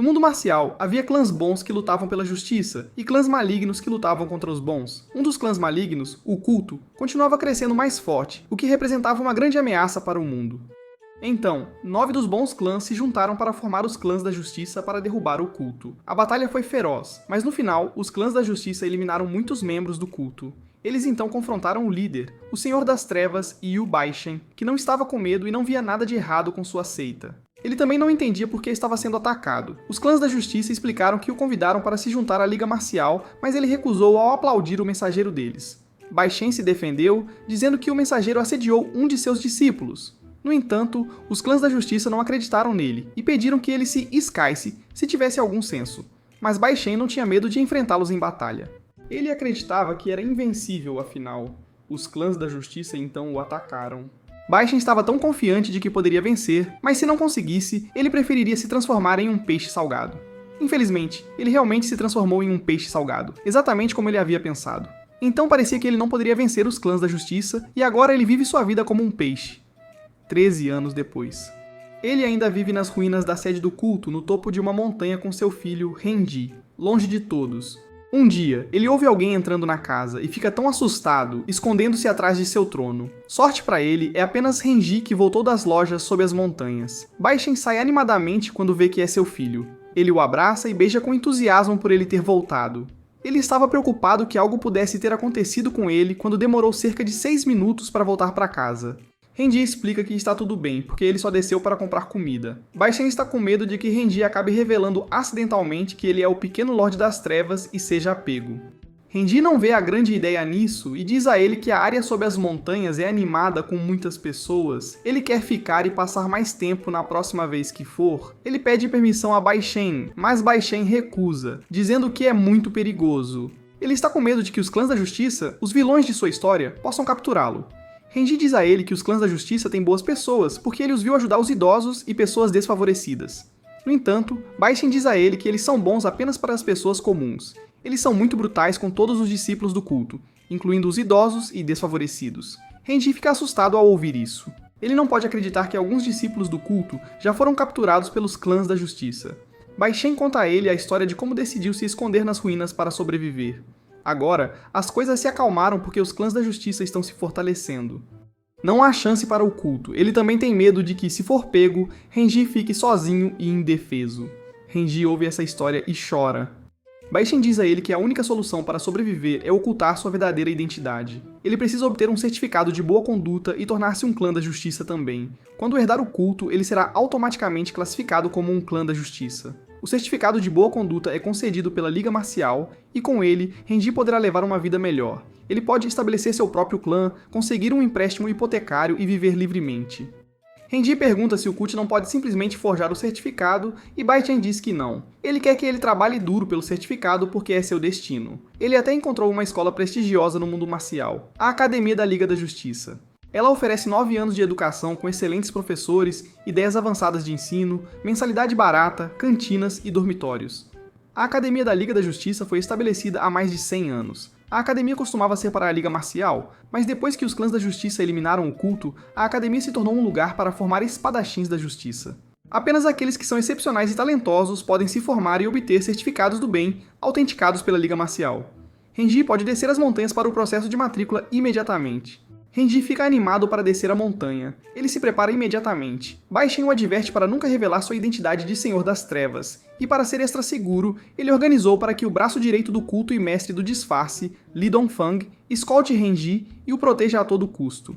No mundo marcial, havia clãs bons que lutavam pela justiça e clãs malignos que lutavam contra os bons. Um dos clãs malignos, o culto, continuava crescendo mais forte, o que representava uma grande ameaça para o mundo. Então, 9 dos bons clãs se juntaram para formar os clãs da justiça para derrubar o culto. A batalha foi feroz, mas no final, os clãs da justiça eliminaram muitos membros do culto. Eles então confrontaram o líder, o Senhor das Trevas, Yu Baishen, que não estava com medo e não via nada de errado com sua seita. Ele também não entendia por que estava sendo atacado. Os clãs da justiça explicaram que o convidaram para se juntar à Liga Marcial, mas ele recusou ao aplaudir o mensageiro deles. Baishen se defendeu, dizendo que o mensageiro assediou um de seus discípulos. No entanto, os clãs da justiça não acreditaram nele e pediram que ele se escaisse se tivesse algum senso. Mas Baishen não tinha medo de enfrentá-los em batalha. Ele acreditava que era invencível, afinal. Os clãs da justiça então o atacaram. Baishen estava tão confiante de que poderia vencer, mas se não conseguisse, ele preferiria se transformar em um peixe salgado. Infelizmente, ele realmente se transformou em um peixe salgado, exatamente como ele havia pensado. Então parecia que ele não poderia vencer os clãs da justiça, e agora ele vive sua vida como um peixe. 13 anos depois. Ele ainda vive nas ruínas da sede do culto, no topo de uma montanha com seu filho, Renji, longe de todos. Um dia, ele ouve alguém entrando na casa e fica tão assustado, escondendo-se atrás de seu trono. Sorte para ele, é apenas Renji que voltou das lojas sob as montanhas. Baishen sai animadamente quando vê que é seu filho. Ele o abraça e beija com entusiasmo por ele ter voltado. Ele estava preocupado que algo pudesse ter acontecido com ele quando demorou cerca de 6 minutos para voltar para casa. Renji explica que está tudo bem, porque ele só desceu para comprar comida. Baishen está com medo de que Renji acabe revelando acidentalmente que ele é o pequeno Lorde das Trevas e seja pego. Renji não vê a grande ideia nisso e diz a ele que a área sob as montanhas é animada com muitas pessoas. Ele quer ficar e passar mais tempo na próxima vez que for. Ele pede permissão a Baishen, mas Baishen recusa, dizendo que é muito perigoso. Ele está com medo de que os clãs da justiça, os vilões de sua história, possam capturá-lo. Renji diz a ele que os clãs da justiça têm boas pessoas, porque ele os viu ajudar os idosos e pessoas desfavorecidas. No entanto, Baishen diz a ele que eles são bons apenas para as pessoas comuns. Eles são muito brutais com todos os discípulos do culto, incluindo os idosos e desfavorecidos. Renji fica assustado ao ouvir isso. Ele não pode acreditar que alguns discípulos do culto já foram capturados pelos clãs da justiça. Baishen conta a ele a história de como decidiu se esconder nas ruínas para sobreviver. Agora, as coisas se acalmaram porque os clãs da justiça estão se fortalecendo. Não há chance para o culto, ele também tem medo de que, se for pego, Renji fique sozinho e indefeso. Renji ouve essa história e chora. Baishen diz a ele que a única solução para sobreviver é ocultar sua verdadeira identidade. Ele precisa obter um certificado de boa conduta e tornar-se um clã da justiça também. Quando herdar o culto, ele será automaticamente classificado como um clã da justiça. O certificado de boa conduta é concedido pela Liga Marcial e, com ele, Renji poderá levar uma vida melhor. Ele pode estabelecer seu próprio clã, conseguir um empréstimo hipotecário e viver livremente. Renji pergunta se o culto não pode simplesmente forjar o certificado e Baishen diz que não. Ele quer que ele trabalhe duro pelo certificado porque é seu destino. Ele até encontrou uma escola prestigiosa no mundo marcial, a Academia da Liga da Justiça. Ela oferece 9 anos de educação com excelentes professores, ideias avançadas de ensino, mensalidade barata, cantinas e dormitórios. A Academia da Liga da Justiça foi estabelecida há mais de 100 anos. A academia costumava ser para a Liga Marcial, mas depois que os clãs da Justiça eliminaram o culto, a academia se tornou um lugar para formar espadachins da Justiça. Apenas aqueles que são excepcionais e talentosos podem se formar e obter certificados do bem, autenticados pela Liga Marcial. Renji pode descer as montanhas para o processo de matrícula imediatamente. Renji fica animado para descer a montanha. Ele se prepara imediatamente. Baishen o adverte para nunca revelar sua identidade de Senhor das Trevas, e para ser extra seguro, ele organizou para que o braço direito do culto e mestre do disfarce, Li Dongfang, escolte Renji e o proteja a todo custo.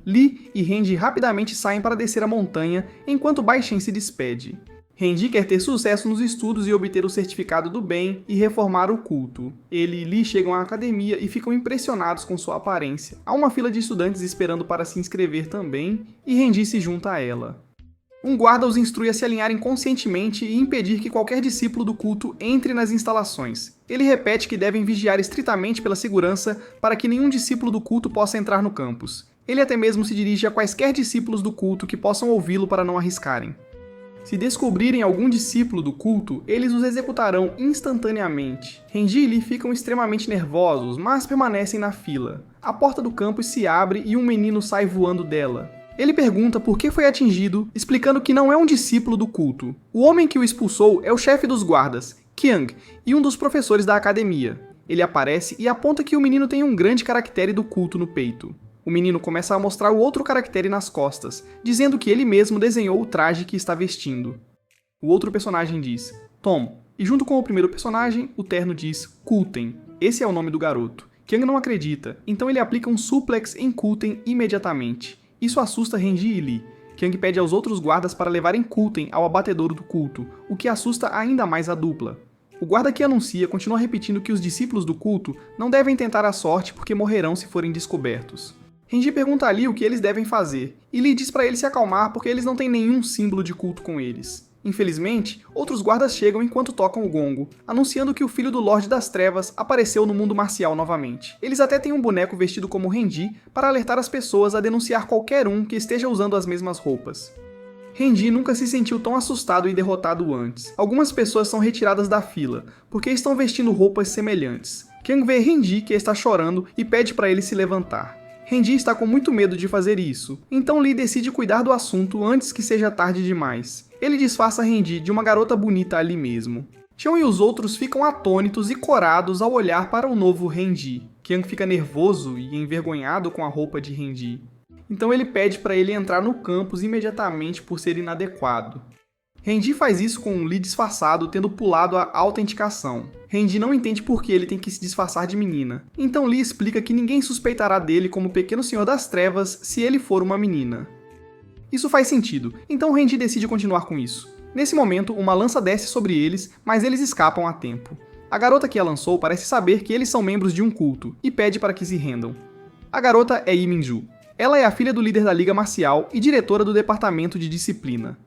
Li e Renji rapidamente saem para descer a montanha, enquanto Baishen se despede. Renji quer ter sucesso nos estudos e obter o certificado do bem e reformar o culto. Ele e Li chegam à academia e ficam impressionados com sua aparência. Há uma fila de estudantes esperando para se inscrever também, e Renji se junta a ela. Um guarda os instrui a se alinharem conscientemente e impedir que qualquer discípulo do culto entre nas instalações. Ele repete que devem vigiar estritamente pela segurança para que nenhum discípulo do culto possa entrar no campus. Ele até mesmo se dirige a quaisquer discípulos do culto que possam ouvi-lo para não arriscarem. Se descobrirem algum discípulo do culto, eles os executarão instantaneamente. Renji e Li ficam extremamente nervosos, mas permanecem na fila. A porta do campus se abre e um menino sai voando dela. Ele pergunta por que foi atingido, explicando que não é um discípulo do culto. O homem que o expulsou é o chefe dos guardas, Kyung, e um dos professores da academia. Ele aparece e aponta que o menino tem um grande caractere do culto no peito. O menino começa a mostrar o outro caractere nas costas, dizendo que ele mesmo desenhou o traje que está vestindo. O outro personagem diz, Tom, e junto com o primeiro personagem, o terno diz, Kulten. Esse é o nome do garoto. Kyung não acredita, então ele aplica um suplex em Kulten imediatamente. Isso assusta Renji e Lee. Kyung pede aos outros guardas para levarem Kulten ao abatedouro do culto, o que assusta ainda mais a dupla. O guarda que anuncia continua repetindo que os discípulos do culto não devem tentar a sorte porque morrerão se forem descobertos. Renji pergunta a Lee o que eles devem fazer, e Lee diz para ele se acalmar porque eles não têm nenhum símbolo de culto com eles. Infelizmente, outros guardas chegam enquanto tocam o gongo, anunciando que o filho do Lorde das Trevas apareceu no mundo marcial novamente. Eles até têm um boneco vestido como Renji para alertar as pessoas a denunciar qualquer um que esteja usando as mesmas roupas. Renji nunca se sentiu tão assustado e derrotado antes. Algumas pessoas são retiradas da fila, porque estão vestindo roupas semelhantes. Kyung vê Renji que está chorando e pede para ele se levantar. Renji está com muito medo de fazer isso, então Lee decide cuidar do assunto antes que seja tarde demais. Ele disfarça Renji de uma garota bonita ali mesmo. Cheon e os outros ficam atônitos e corados ao olhar para o novo Renji. Kyung fica nervoso e envergonhado com a roupa de Renji. Então ele pede para ele entrar no campus imediatamente por ser inadequado. Renji faz isso com Lee disfarçado tendo pulado a autenticação. Renji não entende por que ele tem que se disfarçar de menina. Então Lee explica que ninguém suspeitará dele como Pequeno Senhor das Trevas se ele for uma menina. Isso faz sentido, então Renji decide continuar com isso. Nesse momento, uma lança desce sobre eles, mas eles escapam a tempo. A garota que a lançou parece saber que eles são membros de um culto, e pede para que se rendam. A garota é Lee Min-ju. Ela é a filha do líder da Liga Marcial e diretora do Departamento de Disciplina.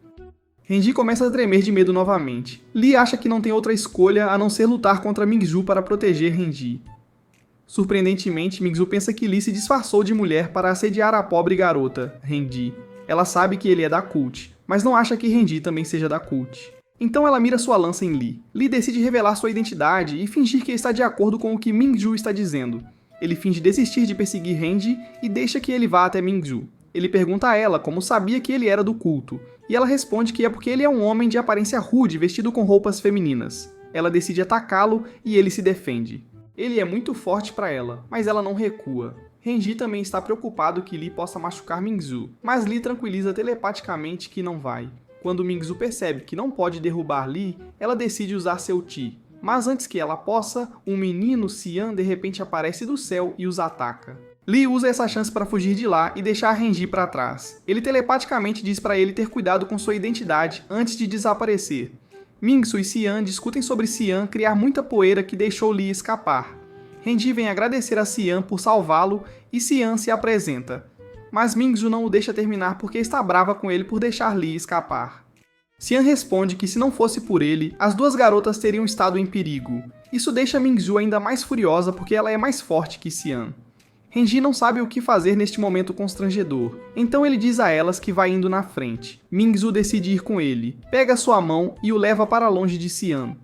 Renji começa a tremer de medo novamente. Lee acha que não tem outra escolha a não ser lutar contra Min-ju para proteger Renji. Surpreendentemente, Min-ju pensa que Lee se disfarçou de mulher para assediar a pobre garota, Renji. Ela sabe que ele é da Cult, mas não acha que Renji também seja da Cult. Então ela mira sua lança em Lee. Lee decide revelar sua identidade e fingir que está de acordo com o que Min-ju está dizendo. Ele finge desistir de perseguir Renji e deixa que ele vá até Min-ju. Ele pergunta a ela como sabia que ele era do culto, e ela responde que é porque ele é um homem de aparência rude vestido com roupas femininas. Ela decide atacá-lo e ele se defende. Ele é muito forte para ela, mas ela não recua. Renji também está preocupado que Lee possa machucar Min-ju, mas Lee tranquiliza telepaticamente que não vai. Quando Min-ju percebe que não pode derrubar Lee, ela decide usar seu Chi. Mas antes que ela possa, um menino, Xian, de repente aparece do céu e os ataca. Lee usa essa chance para fugir de lá e deixar Renji para trás. Ele telepaticamente diz para ele ter cuidado com sua identidade antes de desaparecer. Mingsu e Xian discutem sobre Xian criar muita poeira que deixou Lee escapar. Renji vem agradecer a Xian por salvá-lo e Xian se apresenta. Mas Mingsu não o deixa terminar porque está brava com ele por deixar Lee escapar. Xian responde que se não fosse por ele, as duas garotas teriam estado em perigo. Isso deixa Mingsu ainda mais furiosa porque ela é mais forte que Xian. Renji não sabe o que fazer neste momento constrangedor, então ele diz a elas que vai indo na frente. Mingsu decide ir com ele, pega sua mão e o leva para longe de Xian.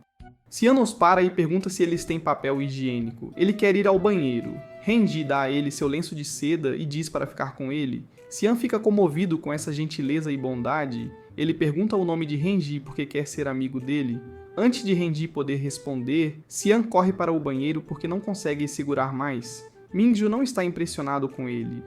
Xian os para e pergunta se eles têm papel higiênico. Ele quer ir ao banheiro. Renji dá a ele seu lenço de seda e diz para ficar com ele. Xian fica comovido com essa gentileza e bondade. Ele pergunta o nome de Renji porque quer ser amigo dele. Antes de Renji poder responder, Xian corre para o banheiro porque não consegue segurar mais. Mingju não está impressionado com ele.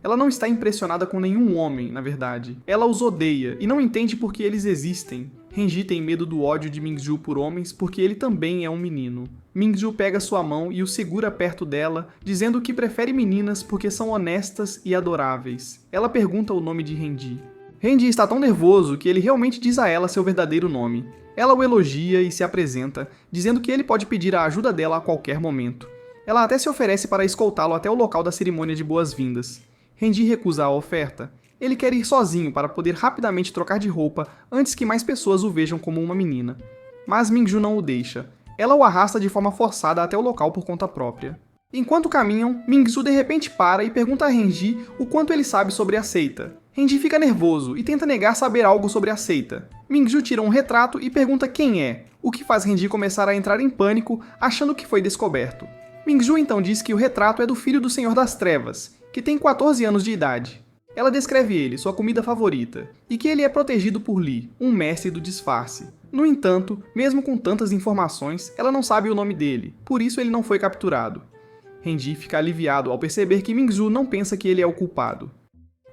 Ela não está impressionada com nenhum homem, na verdade. Ela os odeia e não entende por que eles existem. Renji tem medo do ódio de Mingju por homens porque ele também é um menino. Mingju pega sua mão e o segura perto dela, dizendo que prefere meninas porque são honestas e adoráveis. Ela pergunta o nome de Renji. Renji está tão nervoso que ele realmente diz a ela seu verdadeiro nome. Ela o elogia e se apresenta, dizendo que ele pode pedir a ajuda dela a qualquer momento. Ela até se oferece para escoltá-lo até o local da cerimônia de boas-vindas. Renji recusa a oferta. Ele quer ir sozinho para poder rapidamente trocar de roupa antes que mais pessoas o vejam como uma menina. Mas Mingju não o deixa. Ela o arrasta de forma forçada até o local por conta própria. Enquanto caminham, Mingsu de repente para e pergunta a Renji o quanto ele sabe sobre a seita. Renji fica nervoso e tenta negar saber algo sobre a seita. Mingju tira um retrato e pergunta quem é, o que faz Renji começar a entrar em pânico, achando que foi descoberto. Mingju então diz que o retrato é do filho do Senhor das Trevas, que tem 14 anos de idade. Ela descreve ele, sua comida favorita, e que ele é protegido por Lee, um mestre do disfarce. No entanto, mesmo com tantas informações, ela não sabe o nome dele, por isso ele não foi capturado. Renji fica aliviado ao perceber que Mingzhu não pensa que ele é o culpado.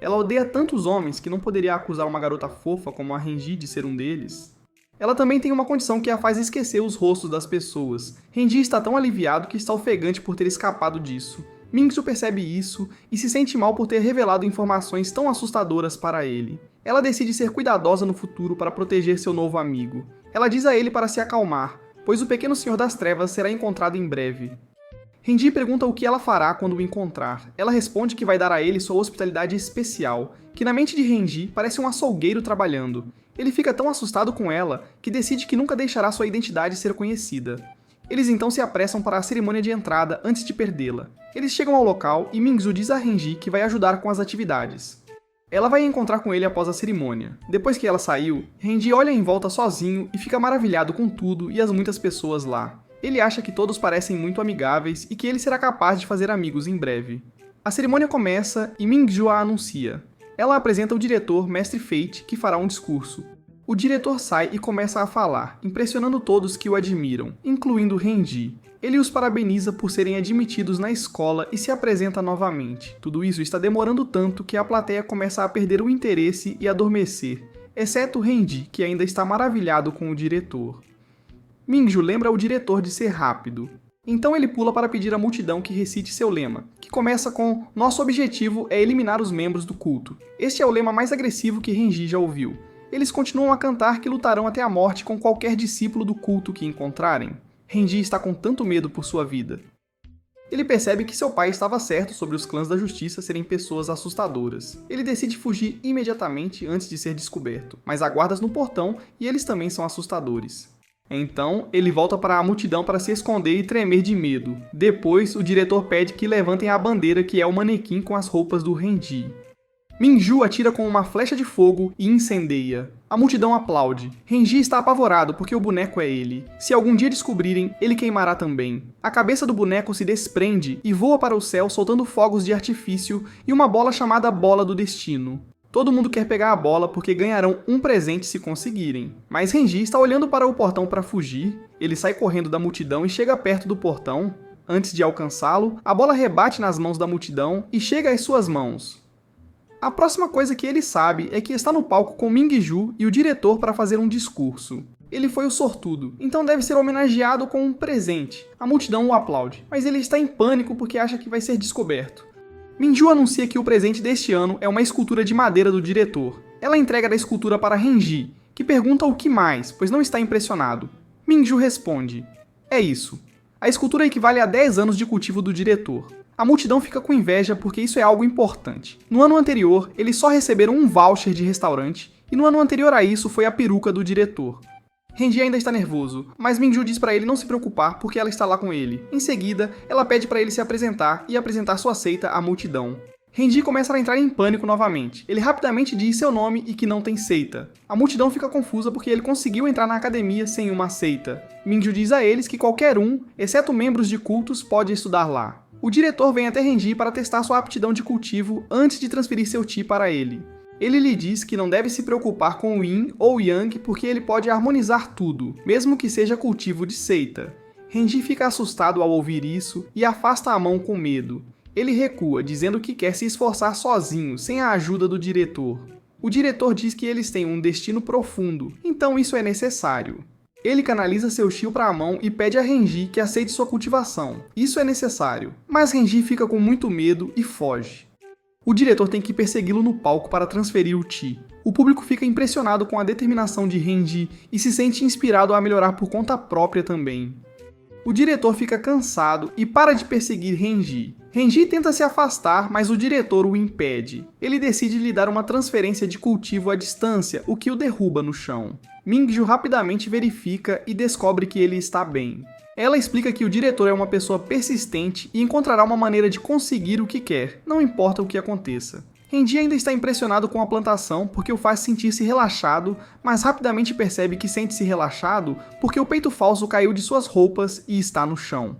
Ela odeia tantos homens que não poderia acusar uma garota fofa como a Renji de ser um deles. Ela também tem uma condição que a faz esquecer os rostos das pessoas. Renji está tão aliviado que está ofegante por ter escapado disso. Mingzhu percebe isso e se sente mal por ter revelado informações tão assustadoras para ele. Ela decide ser cuidadosa no futuro para proteger seu novo amigo. Ela diz a ele para se acalmar, pois o pequeno Senhor das Trevas será encontrado em breve. Renji pergunta o que ela fará quando o encontrar. Ela responde que vai dar a ele sua hospitalidade especial, que na mente de Renji parece um açougueiro trabalhando. Ele fica tão assustado com ela que decide que nunca deixará sua identidade ser conhecida. Eles então se apressam para a cerimônia de entrada antes de perdê-la. Eles chegam ao local e Mingzhu diz a Renji que vai ajudar com as atividades. Ela vai encontrar com ele após a cerimônia. Depois que ela saiu, Renji olha em volta sozinho e fica maravilhado com tudo e as muitas pessoas lá. Ele acha que todos parecem muito amigáveis e que ele será capaz de fazer amigos em breve. A cerimônia começa e Mingzhu a anuncia. Ela apresenta o diretor, Mestre Fate, que fará um discurso. O diretor sai e começa a falar, impressionando todos que o admiram, incluindo Renji. Ele os parabeniza por serem admitidos na escola e se apresenta novamente. Tudo isso está demorando tanto que a plateia começa a perder o interesse e adormecer, exceto Renji, que ainda está maravilhado com o diretor. Mingzhu lembra o diretor de ser rápido. Então ele pula para pedir à multidão que recite seu lema, que começa com "Nosso objetivo é eliminar os membros do culto". Este é o lema mais agressivo que Renji já ouviu. Eles continuam a cantar que lutarão até a morte com qualquer discípulo do culto que encontrarem. Renji está com tanto medo por sua vida. Ele percebe que seu pai estava certo sobre os clãs da justiça serem pessoas assustadoras. Ele decide fugir imediatamente antes de ser descoberto, mas há guardas no portão e eles também são assustadores. Então, ele volta para a multidão para se esconder e tremer de medo. Depois, o diretor pede que levantem a bandeira que é o manequim com as roupas do Renji. Mingzhu atira com uma flecha de fogo e incendeia. A multidão aplaude. Renji está apavorado porque o boneco é ele. Se algum dia descobrirem, ele queimará também. A cabeça do boneco se desprende e voa para o céu soltando fogos de artifício e uma bola chamada Bola do Destino. Todo mundo quer pegar a bola porque ganharão um presente se conseguirem. Mas Renji está olhando para o portão para fugir. Ele sai correndo da multidão e chega perto do portão. Antes de alcançá-lo, a bola rebate nas mãos da multidão e chega às suas mãos. A próxima coisa que ele sabe é que está no palco com Mingzhu e o diretor para fazer um discurso. Ele foi o sortudo, então deve ser homenageado com um presente. A multidão o aplaude, mas ele está em pânico porque acha que vai ser descoberto. Mingzhu anuncia que o presente deste ano é uma escultura de madeira do diretor. Ela entrega a escultura para Renji, que pergunta o que mais, pois não está impressionado. Mingzhu responde: "É isso. A escultura equivale a 10 anos de cultivo do diretor." A multidão fica com inveja porque isso é algo importante. No ano anterior, eles só receberam um voucher de restaurante, e no ano anterior a isso foi a peruca do diretor. Renji ainda está nervoso, mas Mingzhu diz para ele não se preocupar porque ela está lá com ele. Em seguida, ela pede para ele se apresentar e apresentar sua seita à multidão. Renji começa a entrar em pânico novamente. Ele rapidamente diz seu nome e que não tem seita. A multidão fica confusa porque ele conseguiu entrar na academia sem uma seita. Mingzhu diz a eles que qualquer um, exceto membros de cultos, pode estudar lá. O diretor vem até Renji para testar sua aptidão de cultivo antes de transferir seu Chi para ele. Ele lhe diz que não deve se preocupar com o Yin ou Yang porque ele pode harmonizar tudo, mesmo que seja cultivo de seita. Renji fica assustado ao ouvir isso e afasta a mão com medo. Ele recua, dizendo que quer se esforçar sozinho, sem a ajuda do diretor. O diretor diz que eles têm um destino profundo, então isso é necessário. Ele canaliza seu Chi para a mão e pede a Renji que aceite sua cultivação. Isso é necessário, mas Renji fica com muito medo e foge. O diretor tem que persegui-lo no palco para transferir o Chi. O público fica impressionado com a determinação de Renji e se sente inspirado a melhorar por conta própria também. O diretor fica cansado e para de perseguir Renji. Renji tenta se afastar, mas o diretor o impede. Ele decide lhe dar uma transferência de cultivo à distância, o que o derruba no chão. Mingzhu rapidamente verifica e descobre que ele está bem. Ela explica que o diretor é uma pessoa persistente e encontrará uma maneira de conseguir o que quer, não importa o que aconteça. Renji ainda está impressionado com a plantação porque o faz sentir-se relaxado, mas rapidamente percebe que sente-se relaxado porque o peito falso caiu de suas roupas e está no chão.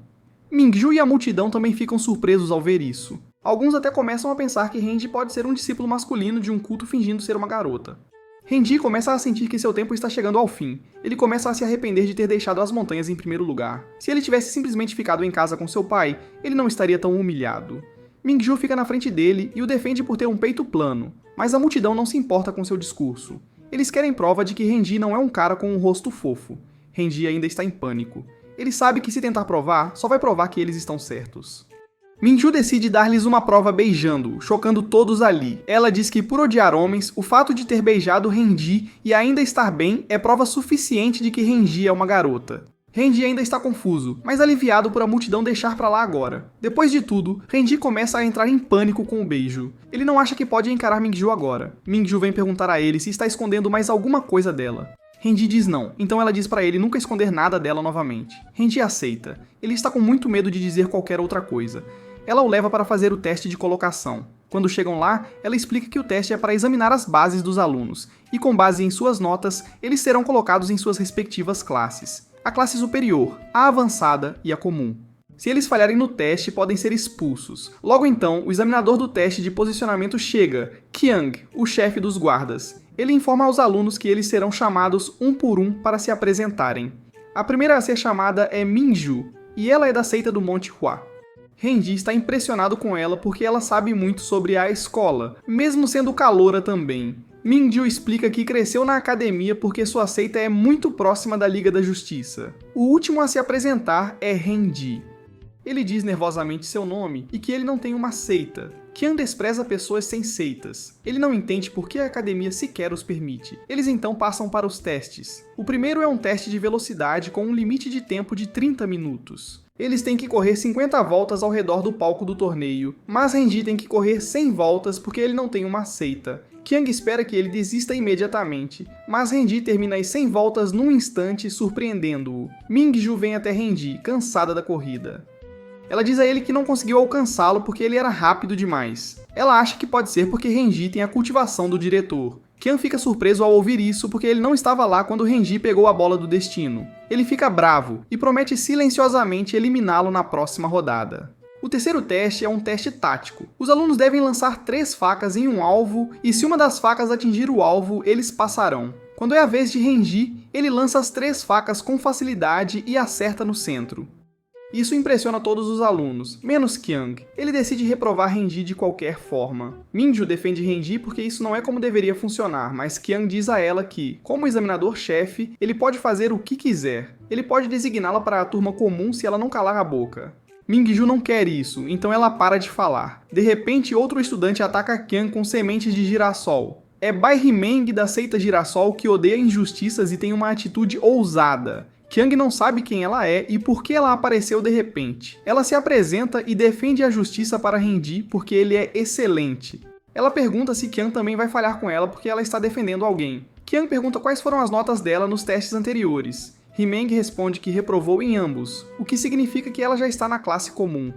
Mingzhu e a multidão também ficam surpresos ao ver isso. Alguns até começam a pensar que Renji pode ser um discípulo masculino de um culto fingindo ser uma garota. Renji começa a sentir que seu tempo está chegando ao fim. Ele começa a se arrepender de ter deixado as montanhas em primeiro lugar. Se ele tivesse simplesmente ficado em casa com seu pai, ele não estaria tão humilhado. Mingju fica na frente dele e o defende por ter um peito plano, mas a multidão não se importa com seu discurso. Eles querem prova de que Renji não é um cara com um rosto fofo. Renji ainda está em pânico. Ele sabe que se tentar provar, só vai provar que eles estão certos. Mingju decide dar-lhes uma prova beijando-o, chocando todos ali. Ela diz que por odiar homens, o fato de ter beijado Renji e ainda estar bem é prova suficiente de que Renji é uma garota. Renji ainda está confuso, mas aliviado por a multidão deixar pra lá agora. Depois de tudo, Renji começa a entrar em pânico com o beijo. Ele não acha que pode encarar Mingju agora. Mingju vem perguntar a ele se está escondendo mais alguma coisa dela. Renji diz não, então ela diz pra ele nunca esconder nada dela novamente. Renji aceita. Ele está com muito medo de dizer qualquer outra coisa. Ela o leva para fazer o teste de colocação. Quando chegam lá, ela explica que o teste é para examinar as bases dos alunos, e com base em suas notas, eles serão colocados em suas respectivas classes. A classe superior, a avançada e a comum. Se eles falharem no teste, podem ser expulsos. Logo então, o examinador do teste de posicionamento chega, Kyung, o chefe dos guardas. Ele informa aos alunos que eles serão chamados um por um para se apresentarem. A primeira a ser chamada é Minju, e ela é da seita do Monte Hua. Renji está impressionado com ela porque ela sabe muito sobre a escola, mesmo sendo caloura também. Mingju explica que cresceu na academia porque sua seita é muito próxima da Liga da Justiça. O último a se apresentar é Renji. Ele diz nervosamente seu nome e que ele não tem uma seita. Kyung despreza pessoas sem seitas. Ele não entende por que a academia sequer os permite. Eles então passam para os testes. O primeiro é um teste de velocidade com um limite de tempo de 30 minutos. Eles têm que correr 50 voltas ao redor do palco do torneio, mas Renji tem que correr 100 voltas porque ele não tem uma seita. Kyung espera que ele desista imediatamente, mas Renji termina as 100 voltas num instante, surpreendendo-o. Mingju vem até Renji, cansada da corrida. Ela diz a ele que não conseguiu alcançá-lo porque ele era rápido demais. Ela acha que pode ser porque Renji tem a cultivação do diretor. Kyung fica surpreso ao ouvir isso porque ele não estava lá quando Renji pegou a bola do destino. Ele fica bravo e promete silenciosamente eliminá-lo na próxima rodada. O terceiro teste é um teste tático. Os alunos devem lançar 3 facas em um alvo e se uma das facas atingir o alvo, eles passarão. Quando é a vez de Renji, ele lança as 3 facas com facilidade e acerta no centro. Isso impressiona todos os alunos, menos Kyung. Ele decide reprovar Renji de qualquer forma. Mingju defende Renji porque isso não é como deveria funcionar, mas Kyung diz a ela que, como examinador-chefe, ele pode fazer o que quiser. Ele pode designá-la para a turma comum se ela não calar a boca. Mingju não quer isso, então ela para de falar. De repente, outro estudante ataca Kyung com sementes de girassol. É Bai Himeng da seita Girassol que odeia injustiças e tem uma atitude ousada. Kyung não sabe quem ela é e por que ela apareceu de repente. Ela se apresenta e defende a justiça para Renji porque ele é excelente. Ela pergunta se Kyung também vai falhar com ela porque ela está defendendo alguém. Kyung pergunta quais foram as notas dela nos testes anteriores. Himeng responde que reprovou em ambos, o que significa que ela já está na classe comum.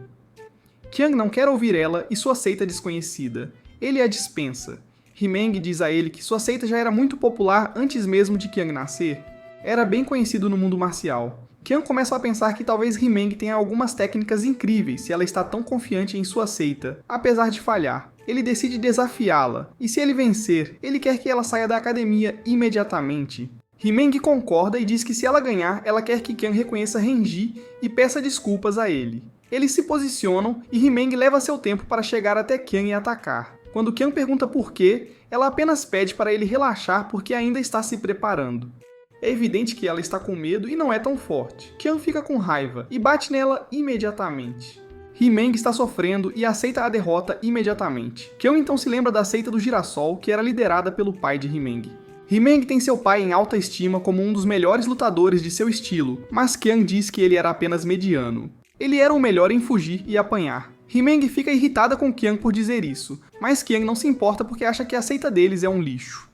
Kyung não quer ouvir ela e sua seita desconhecida. Ele a dispensa. Himeng diz a ele que sua seita já era muito popular antes mesmo de Kyung nascer. Era bem conhecido no mundo marcial. Kyung começa a pensar que talvez Himeng tenha algumas técnicas incríveis se ela está tão confiante em sua seita, apesar de falhar. Ele decide desafiá-la, e se ele vencer, ele quer que ela saia da academia imediatamente. Himeng concorda e diz que se ela ganhar, ela quer que Kyung reconheça Renji e peça desculpas a ele. Eles se posicionam e Himeng leva seu tempo para chegar até Kyung e atacar. Quando Kyung pergunta por quê, ela apenas pede para ele relaxar porque ainda está se preparando. É evidente que ela está com medo e não é tão forte. Kyung fica com raiva e bate nela imediatamente. Himeng está sofrendo e aceita a derrota imediatamente. Kyung então se lembra da seita do Girassol, que era liderada pelo pai de Himeng. Himeng tem seu pai em alta estima como um dos melhores lutadores de seu estilo, mas Kyung diz que ele era apenas mediano. Ele era o melhor em fugir e apanhar. Himeng fica irritada com Kyung por dizer isso, mas Kyung não se importa porque acha que a seita deles é um lixo.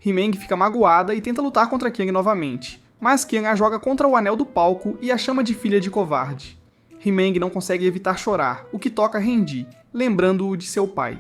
Himeng fica magoada e tenta lutar contra Kyung novamente, mas Kyung a joga contra o anel do palco e a chama de filha de covarde. Himeng não consegue evitar chorar, o que toca Renji, lembrando-o de seu pai.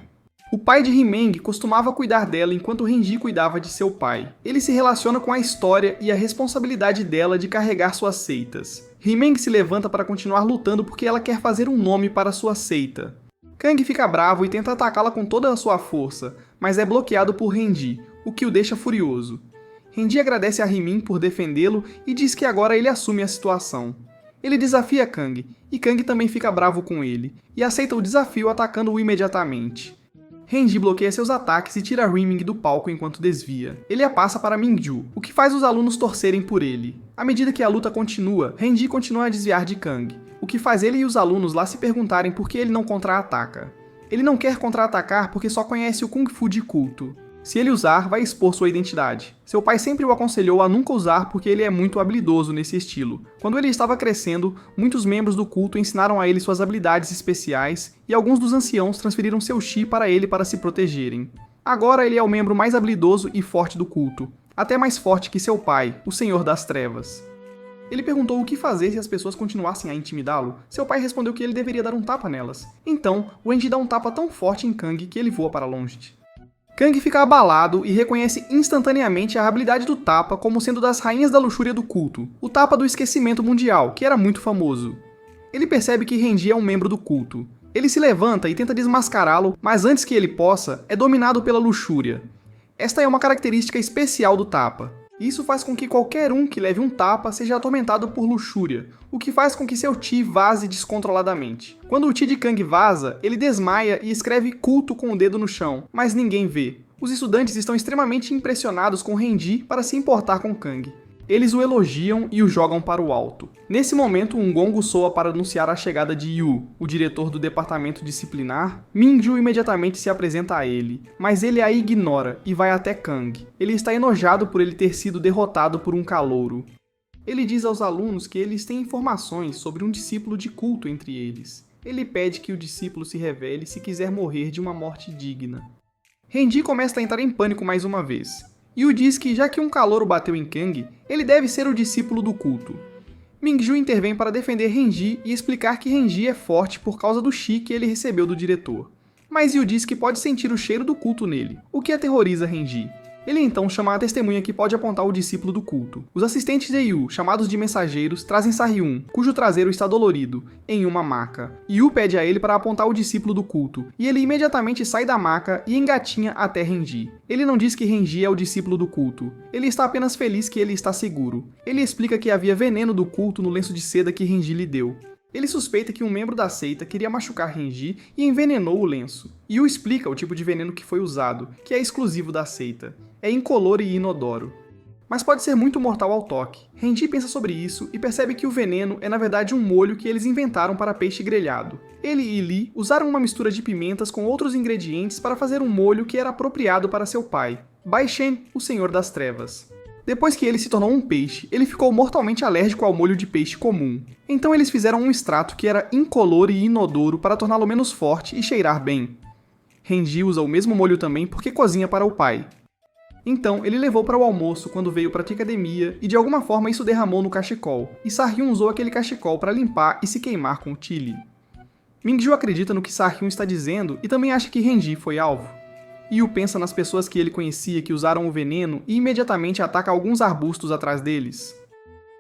O pai de Himeng costumava cuidar dela enquanto Renji cuidava de seu pai. Ele se relaciona com a história e a responsabilidade dela de carregar suas seitas. Himeng se levanta para continuar lutando porque ela quer fazer um nome para sua seita. Kang fica bravo e tenta atacá-la com toda a sua força, mas é bloqueado por Renji, o que o deixa furioso. Renji agradece a Rimin por defendê-lo e diz que agora ele assume a situação. Ele desafia Kang, e Kang também fica bravo com ele, e aceita o desafio atacando-o imediatamente. Renji bloqueia seus ataques e tira Rimin do palco enquanto desvia. Ele a passa para Mingju, o que faz os alunos torcerem por ele. À medida que a luta continua, Renji continua a desviar de Kang, o que faz ele e os alunos lá se perguntarem por que ele não contra-ataca. Ele não quer contra-atacar porque só conhece o Kung Fu de culto. Se ele usar, vai expor sua identidade. Seu pai sempre o aconselhou a nunca usar porque ele é muito habilidoso nesse estilo. Quando ele estava crescendo, muitos membros do culto ensinaram a ele suas habilidades especiais e alguns dos anciãos transferiram seu chi para ele para se protegerem. Agora ele é o membro mais habilidoso e forte do culto, até mais forte que seu pai, o Senhor das Trevas. Ele perguntou o que fazer se as pessoas continuassem a intimidá-lo. Seu pai respondeu que ele deveria dar um tapa nelas. Então, o Renji dá um tapa tão forte em Kang que ele voa para longe. Kang fica abalado e reconhece instantaneamente a habilidade do tapa como sendo das rainhas da luxúria do culto, o tapa do esquecimento mundial, que era muito famoso. Ele percebe que Renji é um membro do culto. Ele se levanta e tenta desmascará-lo, mas antes que ele possa, é dominado pela luxúria. Esta é uma característica especial do tapa. Isso faz com que qualquer um que leve um tapa seja atormentado por luxúria, o que faz com que seu chi vaze descontroladamente. Quando o chi de Kang vaza, ele desmaia e escreve culto com o dedo no chão, mas ninguém vê. Os estudantes estão extremamente impressionados com Renji para se importar com Kang. Eles o elogiam e o jogam para o alto. Nesse momento, um gongo soa para anunciar a chegada de Yu, o diretor do departamento disciplinar. Mingju imediatamente se apresenta a ele, mas ele a ignora e vai até Kang. Ele está enojado por ele ter sido derrotado por um calouro. Ele diz aos alunos que eles têm informações sobre um discípulo de culto entre eles. Ele pede que o discípulo se revele se quiser morrer de uma morte digna. Renji começa a entrar em pânico mais uma vez. Yu diz que, já que um calouro bateu em Kang, ele deve ser o discípulo do culto. Mingju intervém para defender Renji e explicar que Renji é forte por causa do chi que ele recebeu do diretor. Mas Yu diz que pode sentir o cheiro do culto nele, o que aterroriza Renji. Ele então chama a testemunha que pode apontar o discípulo do culto. Os assistentes de Yu, chamados de mensageiros, trazem Sahyun, cujo traseiro está dolorido, em uma maca. Yu pede a ele para apontar o discípulo do culto, e ele imediatamente sai da maca e engatinha até Renji. Ele não diz que Renji é o discípulo do culto, ele está apenas feliz que ele está seguro. Ele explica que havia veneno do culto no lenço de seda que Renji lhe deu. Ele suspeita que um membro da seita queria machucar Renji e envenenou o lenço. Yu explica o tipo de veneno que foi usado, que é exclusivo da seita. É incolor e inodoro. Mas pode ser muito mortal ao toque. Renji pensa sobre isso e percebe que o veneno é na verdade um molho que eles inventaram para peixe grelhado. Ele e Lee usaram uma mistura de pimentas com outros ingredientes para fazer um molho que era apropriado para seu pai, Bai Shen, o Senhor das Trevas. Depois que ele se tornou um peixe, ele ficou mortalmente alérgico ao molho de peixe comum. Então eles fizeram um extrato que era incolor e inodoro para torná-lo menos forte e cheirar bem. Renji usa o mesmo molho também porque cozinha para o pai. Então ele levou para o almoço quando veio para a academia e de alguma forma isso derramou no cachecol, e Sahyun usou aquele cachecol para limpar e se queimar com o chili. Mingju acredita no que Sahyun está dizendo e também acha que Renji foi alvo. Yu pensa nas pessoas que ele conhecia que usaram o veneno e imediatamente ataca alguns arbustos atrás deles.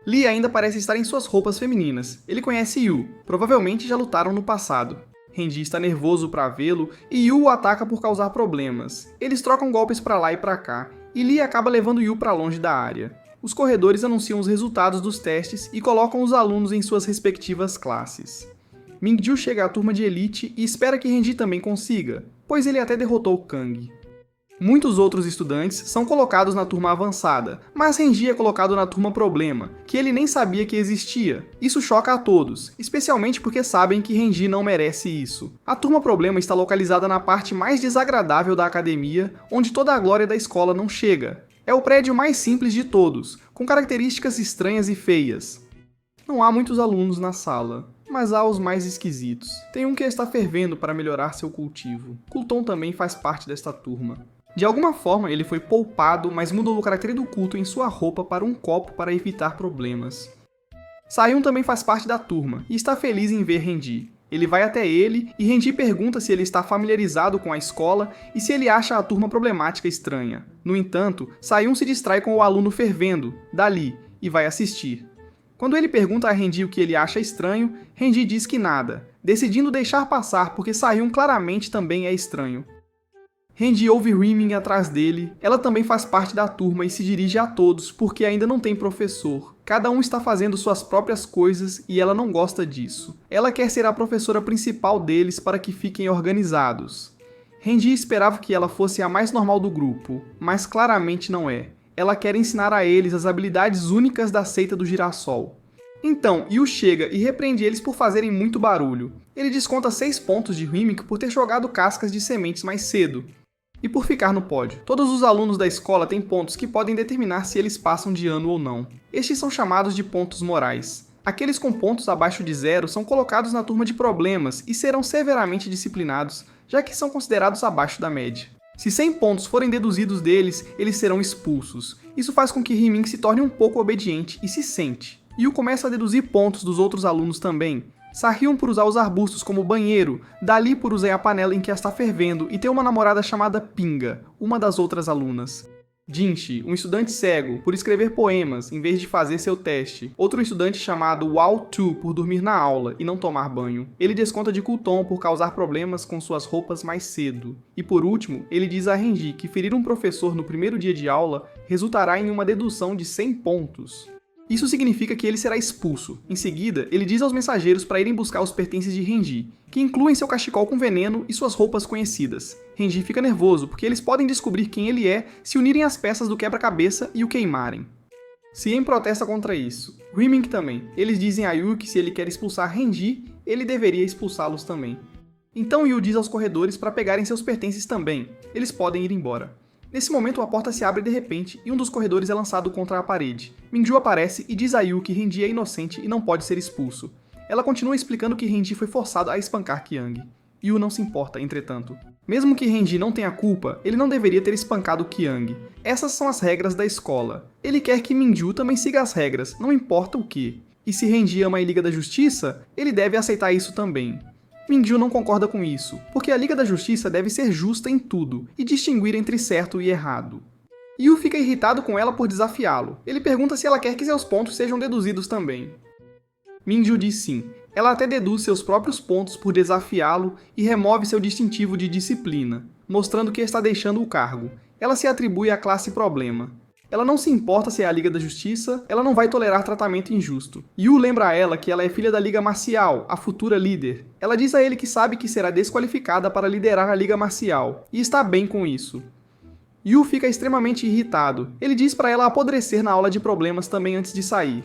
Lee ainda parece estar em suas roupas femininas. Ele conhece Yu, provavelmente já lutaram no passado. Renji está nervoso para vê-lo e Yu o ataca por causar problemas. Eles trocam golpes para lá e para cá, e Lee acaba levando Yu para longe da área. Os corredores anunciam os resultados dos testes e colocam os alunos em suas respectivas classes. Mingju chega à turma de elite e espera que Renji também consiga, pois ele até derrotou Kang. Muitos outros estudantes são colocados na turma avançada, mas Renji é colocado na turma problema, que ele nem sabia que existia. Isso choca a todos, especialmente porque sabem que Renji não merece isso. A turma problema está localizada na parte mais desagradável da academia, onde toda a glória da escola não chega. É o prédio mais simples de todos, com características estranhas e feias. Não há muitos alunos na sala, mas há os mais esquisitos. Tem um que está fervendo para melhorar seu cultivo. Kulton também faz parte desta turma. De alguma forma, ele foi poupado, mas mudou o caráter do culto em sua roupa para um copo para evitar problemas. Sahyun também faz parte da turma, e está feliz em ver Renji. Ele vai até ele, e Renji pergunta se ele está familiarizado com a escola e se ele acha a turma problemática estranha. No entanto, Sahyun se distrai com o aluno fervendo, Dali, e vai assistir. Quando ele pergunta a Renji o que ele acha estranho, Renji diz que nada. decidindo deixar passar porque Sahhyun claramente também é estranho. Renji ouve Rimming atrás dele, ela também faz parte da turma e se dirige a todos porque ainda não tem professor. Cada um está fazendo suas próprias coisas e ela não gosta disso. Ela quer ser a professora principal deles para que fiquem organizados. Renji esperava que ela fosse a mais normal do grupo, mas claramente não é. Ela quer ensinar a eles as habilidades únicas da seita do girassol. Então, Yu chega e repreende eles por fazerem muito barulho. Ele desconta 6 pontos de Rimming por ter jogado cascas de sementes mais cedo. E por ficar no pódio. Todos os alunos da escola têm pontos que podem determinar se eles passam de ano ou não. Estes são chamados de pontos morais. Aqueles com pontos abaixo de 0 são colocados na turma de problemas e serão severamente disciplinados, já que são considerados abaixo da média. Se 100 pontos forem deduzidos deles, eles serão expulsos. Isso faz com que Rimming se torne um pouco obediente e se sente. Yu começa a deduzir pontos dos outros alunos também. Sahhyun por usar os arbustos como banheiro, Dali por usar a panela em que ela está fervendo e ter uma namorada chamada Pinga, uma das outras alunas. Jinshi, um estudante cego, por escrever poemas em vez de fazer seu teste. Outro estudante chamado Wao-Tu por dormir na aula e não tomar banho. Ele desconta de Kulton por causar problemas com suas roupas mais cedo. E por último, ele diz a Renji que ferir um professor no primeiro dia de aula resultará em uma dedução de 100 pontos. Isso significa que ele será expulso. Em seguida, ele diz aos mensageiros para irem buscar os pertences de Renji, que incluem seu cachecol com veneno e suas roupas conhecidas. Renji fica nervoso, porque eles podem descobrir quem ele é se unirem as peças do quebra-cabeça e o queimarem. Sien protesta contra isso. Rimming também. Eles dizem a Yu que se ele quer expulsar Renji, ele deveria expulsá-los também. Então Yu diz aos corredores para pegarem seus pertences também. Eles podem ir embora. Nesse momento, a porta se abre de repente e um dos corredores é lançado contra a parede. Mingju aparece e diz a Yu que Renji é inocente e não pode ser expulso. Ela continua explicando que Renji foi forçado a espancar Kyung. Yu não se importa, entretanto. Mesmo que Renji não tenha culpa, ele não deveria ter espancado Kyung. Essas são as regras da escola. Ele quer que Mingju também siga as regras, não importa o que. E se Renji ama a Liga da Justiça, ele deve aceitar isso também. Mingju não concorda com isso, porque a Liga da Justiça deve ser justa em tudo e distinguir entre certo e errado. Yu fica irritado com ela por desafiá-lo. Ele pergunta se ela quer que seus pontos sejam deduzidos também. Mingju diz sim. Ela até deduz seus próprios pontos por desafiá-lo e remove seu distintivo de disciplina, mostrando que está deixando o cargo. Ela se atribui à classe problema. Ela não se importa se é a Liga da Justiça, ela não vai tolerar tratamento injusto. Yu lembra a ela que ela é filha da Liga Marcial, a futura líder. Ela diz a ele que sabe que será desqualificada para liderar a Liga Marcial, e está bem com isso. Yu fica extremamente irritado. Ele diz para ela apodrecer na aula de problemas também antes de sair.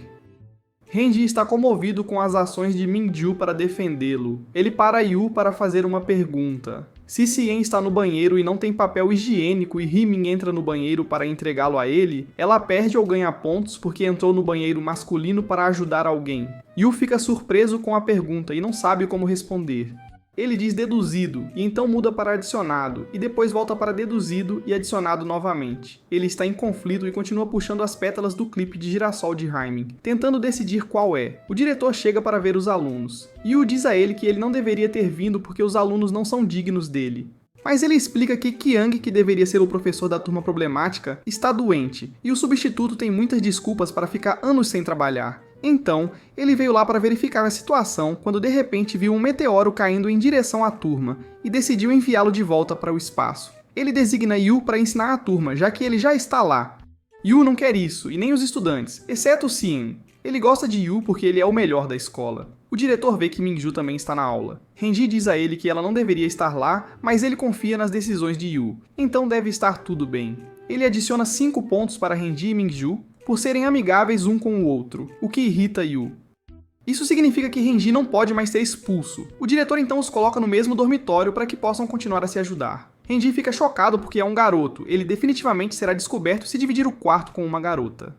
Renji está comovido com as ações de Mingju para defendê-lo. Ele para Yu para fazer uma pergunta. Se Sien está no banheiro e não tem papel higiênico e Rimming entra no banheiro para entregá-lo a ele, ela perde ou ganha pontos porque entrou no banheiro masculino para ajudar alguém. Yu fica surpreso com a pergunta e não sabe como responder. Ele diz deduzido, e então muda para adicionado, e depois volta para deduzido e adicionado novamente. Ele está em conflito e continua puxando as pétalas do clipe de girassol de Rimming, tentando decidir qual é. O diretor chega para ver os alunos. Yu diz a ele que ele não deveria ter vindo porque os alunos não são dignos dele. Mas ele explica que Kyung, que deveria ser o professor da turma problemática, está doente, e o substituto tem muitas desculpas para ficar anos sem trabalhar. Então, ele veio lá para verificar a situação quando de repente viu um meteoro caindo em direção à turma e decidiu enviá-lo de volta para o espaço. Ele designa Yu para ensinar a turma, já que ele já está lá. Yu não quer isso, e nem os estudantes, exceto Sien. Ele gosta de Yu porque ele é o melhor da escola. O diretor vê que Mingju também está na aula. Renji diz a ele que ela não deveria estar lá, mas ele confia nas decisões de Yu, então deve estar tudo bem. Ele adiciona 5 pontos para Renji e Mingju, por serem amigáveis um com o outro, o que irrita Yu. Isso significa que Renji não pode mais ser expulso. O diretor então os coloca no mesmo dormitório para que possam continuar a se ajudar. Renji fica chocado porque é um garoto, ele definitivamente será descoberto se dividir o quarto com uma garota.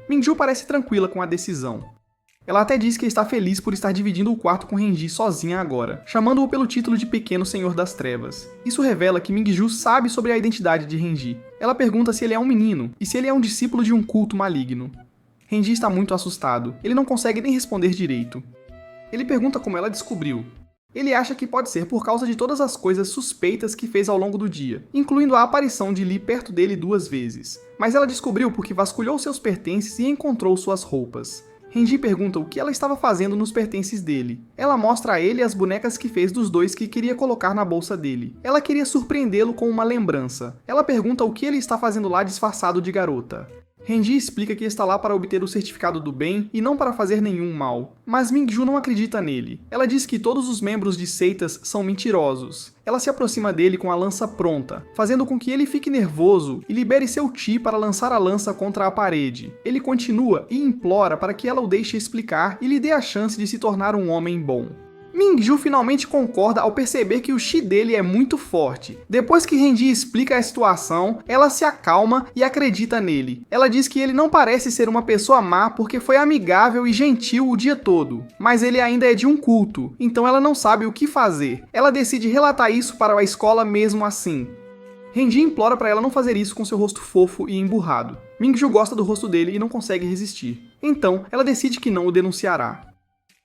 Mingju parece tranquila com a decisão. Ela até diz que está feliz por estar dividindo o quarto com Renji sozinha agora, chamando-o pelo título de Pequeno Senhor das Trevas. Isso revela que Mingju sabe sobre a identidade de Renji. Ela pergunta se ele é um menino, e se ele é um discípulo de um culto maligno. Renji está muito assustado, ele não consegue nem responder direito. Ele pergunta como ela descobriu. Ele acha que pode ser por causa de todas as coisas suspeitas que fez ao longo do dia, incluindo a aparição de Lee perto dele 2 vezes. Mas ela descobriu porque vasculhou seus pertences e encontrou suas roupas. Renji pergunta o que ela estava fazendo nos pertences dele. Ela mostra a ele as bonecas que fez dos dois que queria colocar na bolsa dele. Ela queria surpreendê-lo com uma lembrança. Ela pergunta o que ele está fazendo lá disfarçado de garota. Renji explica que está lá para obter o certificado do bem e não para fazer nenhum mal. Mas Mingju não acredita nele. Ela diz que todos os membros de seitas são mentirosos. Ela se aproxima dele com a lança pronta, fazendo com que ele fique nervoso e libere seu Chi para lançar a lança contra a parede. Ele continua e implora para que ela o deixe explicar e lhe dê a chance de se tornar um homem bom. Mingju finalmente concorda ao perceber que o Chi dele é muito forte. Depois que Renji explica a situação, ela se acalma e acredita nele. Ela diz que ele não parece ser uma pessoa má porque foi amigável e gentil o dia todo, mas ele ainda é de um culto, então ela não sabe o que fazer. Ela decide relatar isso para a escola mesmo assim. Renji implora para ela não fazer isso com seu rosto fofo e emburrado. Mingju gosta do rosto dele e não consegue resistir. Então, ela decide que não o denunciará.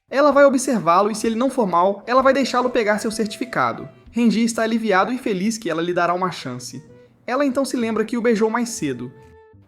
Ela vai observá-lo e se ele não for mal, ela vai deixá-lo pegar seu certificado. Renji está aliviado e feliz que ela lhe dará uma chance. Ela então se lembra que o beijou mais cedo.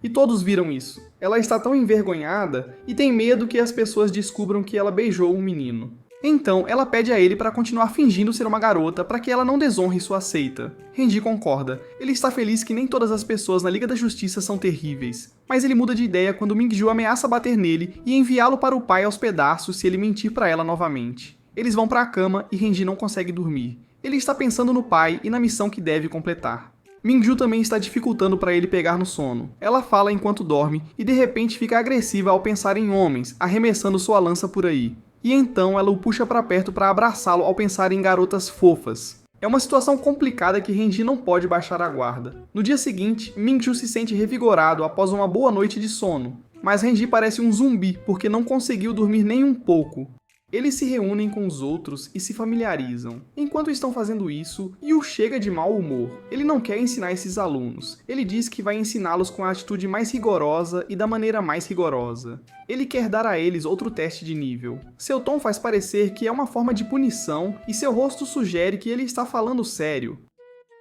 E todos viram isso. Ela está tão envergonhada e tem medo que as pessoas descubram que ela beijou um menino. Então, ela pede a ele para continuar fingindo ser uma garota para que ela não desonre sua seita. Renji concorda. Ele está feliz que nem todas as pessoas na Liga da Justiça são terríveis. Mas ele muda de ideia quando Mingju ameaça bater nele e enviá-lo para o pai aos pedaços se ele mentir para ela novamente. Eles vão para a cama e Renji não consegue dormir. Ele está pensando no pai e na missão que deve completar. Mingju também está dificultando para ele pegar no sono. Ela fala enquanto dorme e de repente fica agressiva ao pensar em homens, arremessando sua lança por aí. E então ela o puxa para perto para abraçá-lo ao pensar em garotas fofas. É uma situação complicada que Renji não pode baixar a guarda. No dia seguinte, Mingju se sente revigorado após uma boa noite de sono. Mas Renji parece um zumbi porque não conseguiu dormir nem um pouco. Eles se reúnem com os outros e se familiarizam. Enquanto estão fazendo isso, Yu chega de mau humor. Ele não quer ensinar esses alunos. Ele diz que vai ensiná-los com a atitude mais rigorosa e da maneira mais rigorosa. Ele quer dar a eles outro teste de nível. Seu tom faz parecer que é uma forma de punição e seu rosto sugere que ele está falando sério.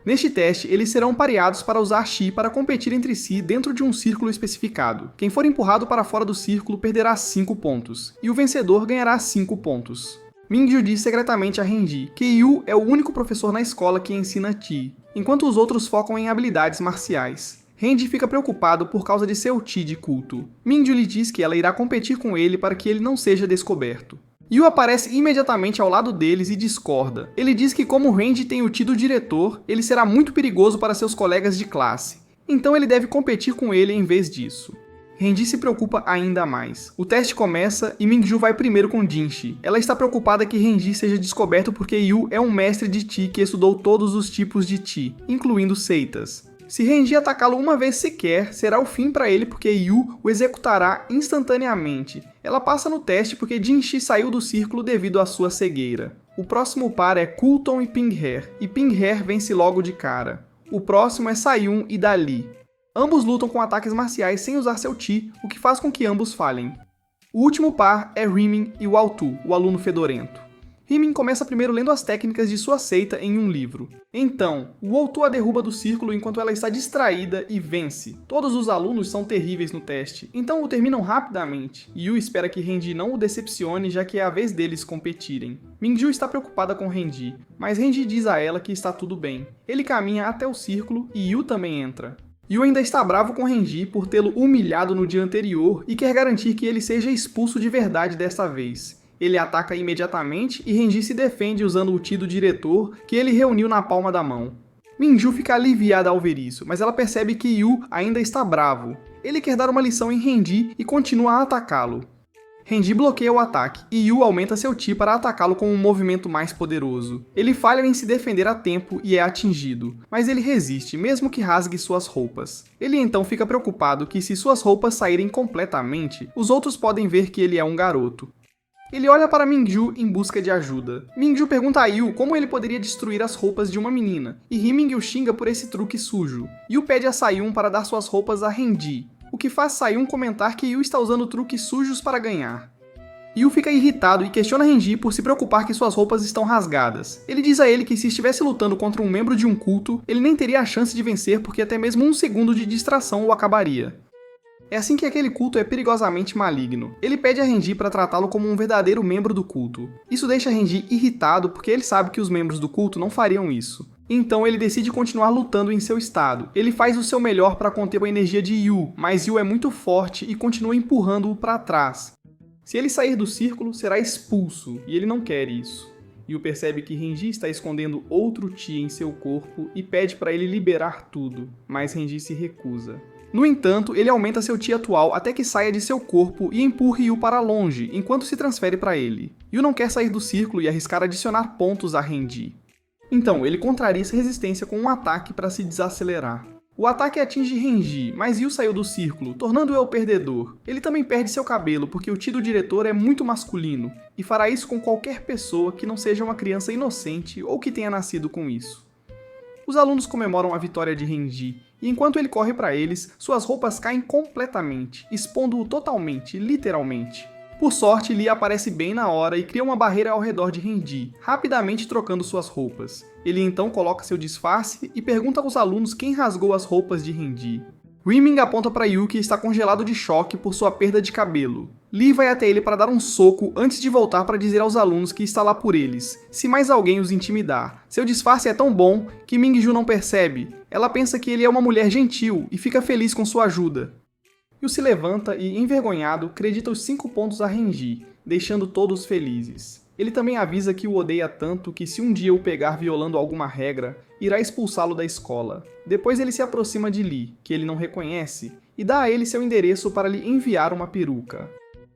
Neste teste, eles serão pareados para usar Chi para competir entre si dentro de um círculo especificado. Quem for empurrado para fora do círculo perderá 5 pontos, e o vencedor ganhará 5 pontos. Mingju diz secretamente a Renji que Yu é o único professor na escola que ensina Chi, enquanto os outros focam em habilidades marciais. Renji fica preocupado por causa de seu Chi de culto. Mingju lhe diz que ela irá competir com ele para que ele não seja descoberto. Yu aparece imediatamente ao lado deles e discorda. Ele diz que como Renji tem o Chi do diretor, ele será muito perigoso para seus colegas de classe. Então ele deve competir com ele em vez disso. Renji se preocupa ainda mais. O teste começa e Mingju vai primeiro com Jinshi. Ela está preocupada que Renji seja descoberto porque Yu é um mestre de Chi que estudou todos os tipos de Chi, incluindo seitas. Se Renji atacá-lo uma vez sequer, será o fim para ele porque Yu o executará instantaneamente. Ela passa no teste porque Jinshi saiu do círculo devido à sua cegueira. O próximo par é Coulton e Pingher, e Pingher vence logo de cara. O próximo é Sayun e Dali. Ambos lutam com ataques marciais sem usar seu Chi, o que faz com que ambos falhem. O último par é Rimin e Waltu, o aluno fedorento. Rimin começa primeiro lendo as técnicas de sua seita em um livro. Então, Waltu a derruba do círculo enquanto ela está distraída e vence. Todos os alunos são terríveis no teste, então o terminam rapidamente. Yu espera que Renji não o decepcione, já que é a vez deles competirem. Mingju está preocupada com Renji, mas Renji diz a ela que está tudo bem. Ele caminha até o círculo e Yu também entra. Yu ainda está bravo com Renji por tê-lo humilhado no dia anterior e quer garantir que ele seja expulso de verdade desta vez. Ele ataca imediatamente e Renji se defende usando o Chi do diretor que ele reuniu na palma da mão. Mingju fica aliviada ao ver isso, mas ela percebe que Yu ainda está bravo. Ele quer dar uma lição em Renji e continua a atacá-lo. Renji bloqueia o ataque e Yu aumenta seu Chi para atacá-lo com um movimento mais poderoso. Ele falha em se defender a tempo e é atingido, mas ele resiste mesmo que rasgue suas roupas. Ele então fica preocupado que se suas roupas saírem completamente, os outros podem ver que ele é um garoto. Ele olha para Mingju em busca de ajuda. Mingju pergunta a Yu como ele poderia destruir as roupas de uma menina, e Rimin o xinga por esse truque sujo. Yu pede a Sayun para dar suas roupas a Renji, o que faz Sayun comentar que Yu está usando truques sujos para ganhar. Yu fica irritado e questiona Renji por se preocupar que suas roupas estão rasgadas. Ele diz a ele que se estivesse lutando contra um membro de um culto, ele nem teria a chance de vencer porque até mesmo um segundo de distração o acabaria. É assim que aquele culto é perigosamente maligno. Ele pede a Renji para tratá-lo como um verdadeiro membro do culto. Isso deixa Renji irritado porque ele sabe que os membros do culto não fariam isso. Então ele decide continuar lutando em seu estado. Ele faz o seu melhor para conter a energia de Yu, mas Yu é muito forte e continua empurrando-o para trás. Se ele sair do círculo, será expulso, e ele não quer isso. Yu percebe que Renji está escondendo outro Chi em seu corpo e pede para ele liberar tudo, mas Renji se recusa. No entanto, ele aumenta seu Chi atual até que saia de seu corpo e empurre Yu para longe, enquanto se transfere para ele. Yu não quer sair do círculo e arriscar adicionar pontos a Renji. Então, ele contraria essa resistência com um ataque para se desacelerar. O ataque atinge Renji, mas Yu saiu do círculo, tornando-o o perdedor. Ele também perde seu cabelo porque o Chi do diretor é muito masculino, e fará isso com qualquer pessoa que não seja uma criança inocente ou que tenha nascido com isso. Os alunos comemoram a vitória de Renji, e enquanto ele corre para eles, suas roupas caem completamente, expondo-o totalmente, literalmente. Por sorte, Lee aparece bem na hora e cria uma barreira ao redor de Renji, rapidamente trocando suas roupas. Ele então coloca seu disfarce e pergunta aos alunos quem rasgou as roupas de Renji. Rimming aponta para Yu que está congelado de choque por sua perda de cabelo. Lee vai até ele para dar um soco antes de voltar para dizer aos alunos que está lá por eles, se mais alguém os intimidar. Seu disfarce é tão bom que Mingju não percebe. Ela pensa que ele é uma mulher gentil e fica feliz com sua ajuda. Yu se levanta e, envergonhado, acredita os 5 pontos a Renji, deixando todos felizes. Ele também avisa que o odeia tanto que se um dia o pegar violando alguma regra, irá expulsá-lo da escola. Depois ele se aproxima de Lee, que ele não reconhece, e dá a ele seu endereço para lhe enviar uma peruca.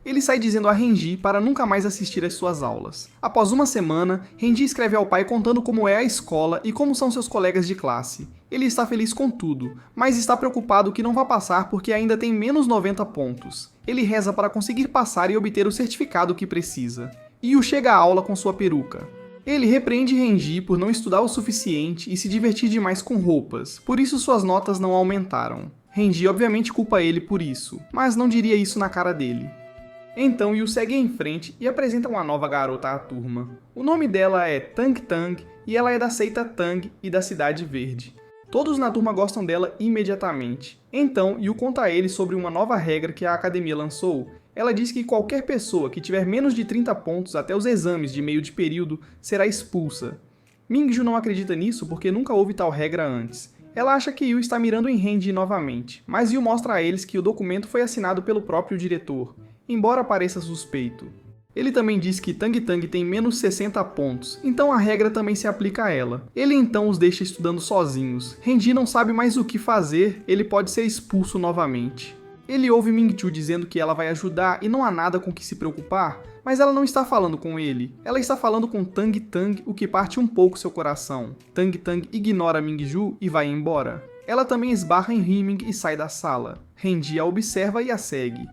Ele sai dizendo a Renji para nunca mais assistir às suas aulas. Após uma semana, Renji escreve ao pai contando como é a escola e como são seus colegas de classe. Ele está feliz com tudo, mas está preocupado que não vá passar porque ainda tem menos 90 pontos. Ele reza para conseguir passar e obter o certificado que precisa. Yu chega à aula com sua peruca. Ele repreende Renji por não estudar o suficiente e se divertir demais com roupas, por isso suas notas não aumentaram. Renji obviamente culpa ele por isso, mas não diria isso na cara dele. Então Yu segue em frente e apresenta uma nova garota à turma. O nome dela é Tang Tang e ela é da seita Tang e da Cidade Verde. Todos na turma gostam dela imediatamente. Então Yu conta a eles sobre uma nova regra que a academia lançou. Ela diz que qualquer pessoa que tiver menos de 30 pontos até os exames de meio de período será expulsa. Mingju não acredita nisso porque nunca houve tal regra antes. Ela acha que Yu está mirando em Renji novamente, mas Yu mostra a eles que o documento foi assinado pelo próprio diretor, embora pareça suspeito. Ele também diz que Tang Tang tem menos 60 pontos, então a regra também se aplica a ela. Ele então os deixa estudando sozinhos. Renji não sabe mais o que fazer, ele pode ser expulso novamente. Ele ouve Mingju dizendo que ela vai ajudar e não há nada com que se preocupar, mas ela não está falando com ele. Ela está falando com Tang Tang, o que parte um pouco seu coração. Tang Tang ignora Mingju e vai embora. Ela também esbarra em Rimming e sai da sala. Renji a observa e a segue.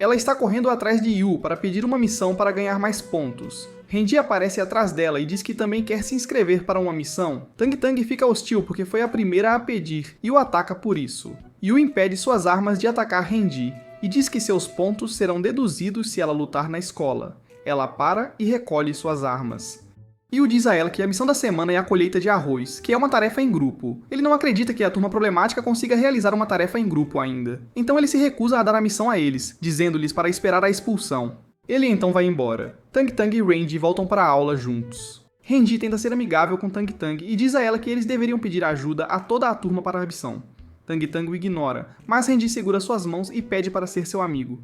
Ela está correndo atrás de Yu para pedir uma missão para ganhar mais pontos. Renji aparece atrás dela e diz que também quer se inscrever para uma missão. Tang Tang fica hostil porque foi a primeira a pedir e o ataca por isso. Yu impede suas armas de atacar Renji e diz que seus pontos serão deduzidos se ela lutar na escola. Ela para e recolhe suas armas. Yu diz a ela que a missão da semana é a colheita de arroz, que é uma tarefa em grupo. Ele não acredita que a turma problemática consiga realizar uma tarefa em grupo ainda. Então ele se recusa a dar a missão a eles, dizendo-lhes para esperar a expulsão. Ele então vai embora. Tang Tang e Renji voltam para a aula juntos. Renji tenta ser amigável com Tang Tang e diz a ela que eles deveriam pedir ajuda a toda a turma para a missão. Tang Tang o ignora, mas Renji segura suas mãos e pede para ser seu amigo.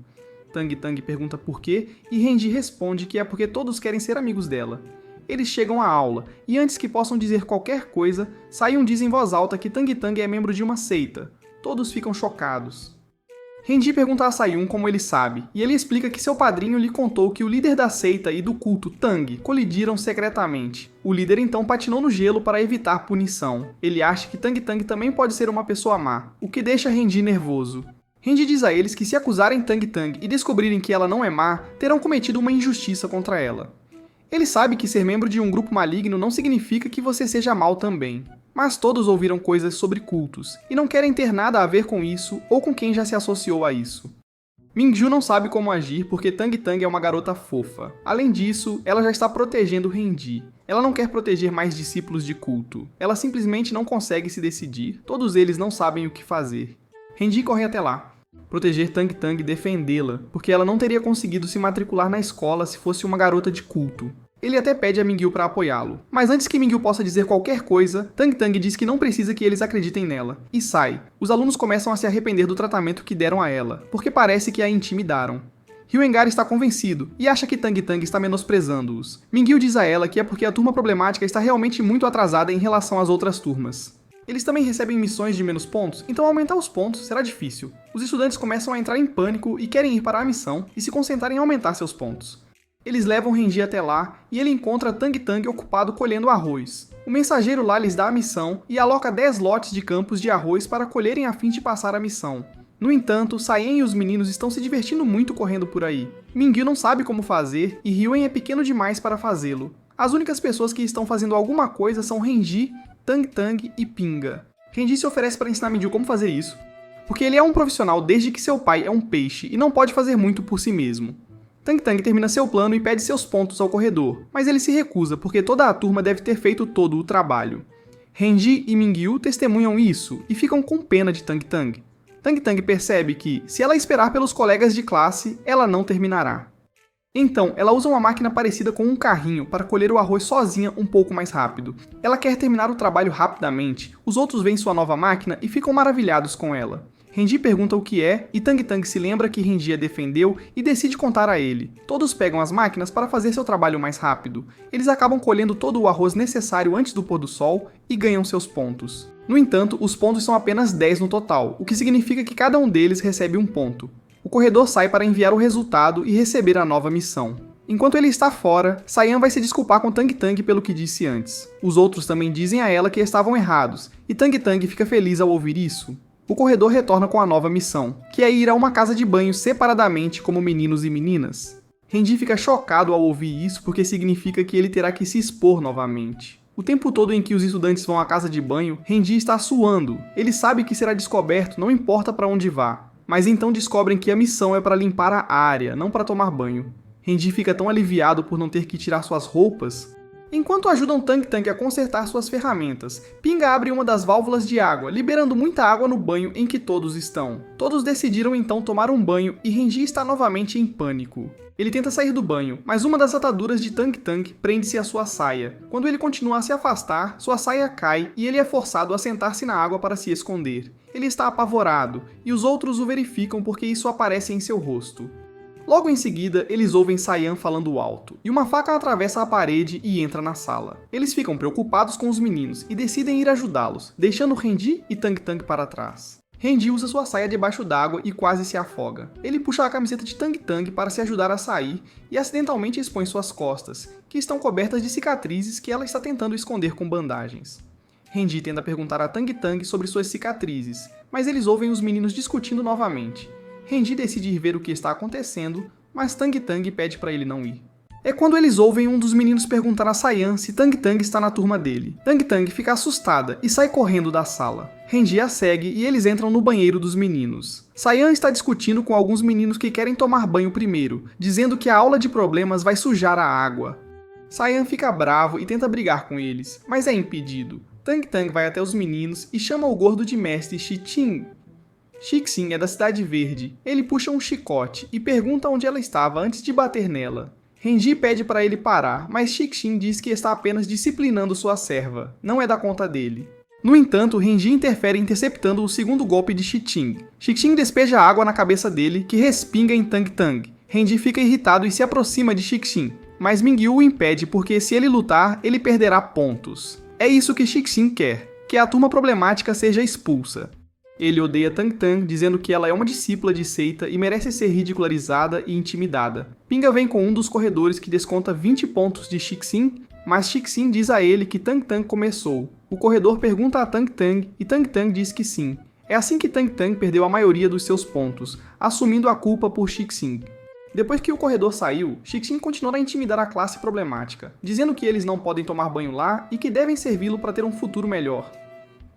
Tang Tang pergunta por quê e Renji responde que é porque todos querem ser amigos dela. Eles chegam à aula, e antes que possam dizer qualquer coisa, Sayun diz em voz alta que Tang Tang é membro de uma seita. Todos ficam chocados. Renji pergunta a Sayun como ele sabe, e ele explica que seu padrinho lhe contou que o líder da seita e do culto Tang colidiram secretamente. O líder então patinou no gelo para evitar punição. Ele acha que Tang Tang também pode ser uma pessoa má, o que deixa Renji nervoso. Renji diz a eles que se acusarem Tang Tang e descobrirem que ela não é má, terão cometido uma injustiça contra ela. Ele sabe que ser membro de um grupo maligno não significa que você seja mau também. Mas todos ouviram coisas sobre cultos, e não querem ter nada a ver com isso ou com quem já se associou a isso. Mingju não sabe como agir porque Tang Tang é uma garota fofa. Além disso, ela já está protegendo Renji. Ela não quer proteger mais discípulos de culto. Ela simplesmente não consegue se decidir. Todos eles não sabem o que fazer. Renji corre até lá. proteger Tang Tang e defendê-la, porque ela não teria conseguido se matricular na escola se fosse uma garota de culto. Ele até pede a Mingyu para apoiá-lo, mas antes que Mingyu possa dizer qualquer coisa, Tang Tang diz que não precisa que eles acreditem nela, e sai. Os alunos começam a se arrepender do tratamento que deram a ela, porque parece que a intimidaram. Hyuengar está convencido, e acha que Tang Tang está menosprezando-os. Mingyu diz a ela que é porque a turma problemática está realmente muito atrasada em relação às outras turmas. Eles também recebem missões de menos pontos, então aumentar os pontos será difícil. Os estudantes começam a entrar em pânico e querem ir para a missão e se concentrar em aumentar seus pontos. Eles levam Renji até lá e ele encontra Tang Tang ocupado colhendo arroz. O mensageiro lá lhes dá a missão e aloca 10 lotes de campos de arroz para colherem a fim de passar a missão. No entanto, Saien e os meninos estão se divertindo muito correndo por aí. Mingyu não sabe como fazer e Ryuen é pequeno demais para fazê-lo. As únicas pessoas que estão fazendo alguma coisa são Renji, Tang Tang e Pinga. Renji se oferece para ensinar Mingyu como fazer isso, porque ele é um profissional desde que seu pai é um peixe e não pode fazer muito por si mesmo. Tang Tang termina seu plano e pede seus pontos ao corredor, mas ele se recusa porque toda a turma deve ter feito todo o trabalho. Renji e Mingyu testemunham isso e ficam com pena de Tang Tang. Tang Tang percebe que, se ela esperar pelos colegas de classe, ela não terminará. Então, ela usa uma máquina parecida com um carrinho para colher o arroz sozinha um pouco mais rápido. Ela quer terminar o trabalho rapidamente, os outros veem sua nova máquina e ficam maravilhados com ela. Renji pergunta o que é, e Tang Tang se lembra que Renji a defendeu e decide contar a ele. Todos pegam as máquinas para fazer seu trabalho mais rápido. Eles acabam colhendo todo o arroz necessário antes do pôr do sol e ganham seus pontos. No entanto, os pontos são apenas 10 no total, o que significa que cada um deles recebe um ponto. O corredor sai para enviar o resultado e receber a nova missão. Enquanto ele está fora, Saiyan vai se desculpar com Tang Tang pelo que disse antes. Os outros também dizem a ela que estavam errados, e Tang Tang fica feliz ao ouvir isso. O corredor retorna com a nova missão, que é ir a uma casa de banho separadamente como meninos e meninas. Renji fica chocado ao ouvir isso porque significa que ele terá que se expor novamente. O tempo todo em que os estudantes vão à casa de banho, Renji está suando. Ele sabe que será descoberto, não importa para onde vá. Mas então descobrem que a missão é para limpar a área, não para tomar banho. Renji fica tão aliviado por não ter que tirar suas roupas. Enquanto ajudam Tang Tang a consertar suas ferramentas, Pinga abre uma das válvulas de água, liberando muita água no banho em que todos estão. Todos decidiram então tomar um banho e Renji está novamente em pânico. Ele tenta sair do banho, mas uma das ataduras de Tang Tang prende-se à sua saia. Quando ele continua a se afastar, sua saia cai e ele é forçado a sentar-se na água para se esconder. Ele está apavorado, e os outros o verificam porque isso aparece em seu rosto. Logo em seguida, eles ouvem Saiyan falando alto, e uma faca atravessa a parede e entra na sala. Eles ficam preocupados com os meninos e decidem ir ajudá-los, deixando Renji e Tang Tang para trás. Renji usa sua saia debaixo d'água e quase se afoga. Ele puxa a camiseta de Tang Tang para se ajudar a sair e acidentalmente expõe suas costas, que estão cobertas de cicatrizes que ela está tentando esconder com bandagens. Renji tenta perguntar a Tang Tang sobre suas cicatrizes, mas eles ouvem os meninos discutindo novamente. Renji decide ir ver o que está acontecendo, mas Tang Tang pede para ele não ir. É quando eles ouvem um dos meninos perguntar a Saiyan se Tang Tang está na turma dele. Tang Tang fica assustada e sai correndo da sala. Renji a segue e eles entram no banheiro dos meninos. Saiyan está discutindo com alguns meninos que querem tomar banho primeiro, dizendo que a aula de problemas vai sujar a água. Saiyan fica bravo e tenta brigar com eles, mas é impedido. Tang Tang vai até os meninos e chama o gordo de mestre Shixin. Shixin é da Cidade Verde. Ele puxa um chicote e pergunta onde ela estava antes de bater nela. Renji pede para ele parar, mas Shixin diz que está apenas disciplinando sua serva, não é da conta dele. No entanto, Renji interfere interceptando o segundo golpe de Shixin. Shixin despeja água na cabeça dele, que respinga em Tang Tang. Renji fica irritado e se aproxima de Shixin, mas Mingyu o impede porque se ele lutar, ele perderá pontos. É isso que Shixin quer, que a turma problemática seja expulsa. Ele odeia Tang Tang, dizendo que ela é uma discípula de seita e merece ser ridicularizada e intimidada. Pinga vem com um dos corredores que desconta 20 pontos de Shixin, mas Shixin diz a ele que Tang Tang começou. O corredor pergunta a Tang Tang e Tang Tang diz que sim. É assim que Tang Tang perdeu a maioria dos seus pontos, assumindo a culpa por Shixin. Depois que o corredor saiu, Shixin continuou a intimidar a classe problemática, dizendo que eles não podem tomar banho lá e que devem servi-lo para ter um futuro melhor.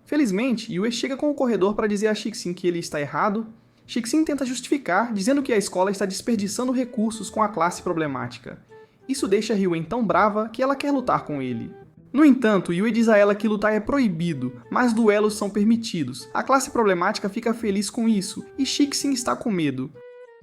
Felizmente, Yue chega com o corredor para dizer a Shixin que ele está errado. Shixin tenta justificar, dizendo que a escola está desperdiçando recursos com a classe problemática. Isso deixa Ryuen tão brava que ela quer lutar com ele. No entanto, Yui diz a ela que lutar é proibido, mas duelos são permitidos. A classe problemática fica feliz com isso, e Shixin está com medo.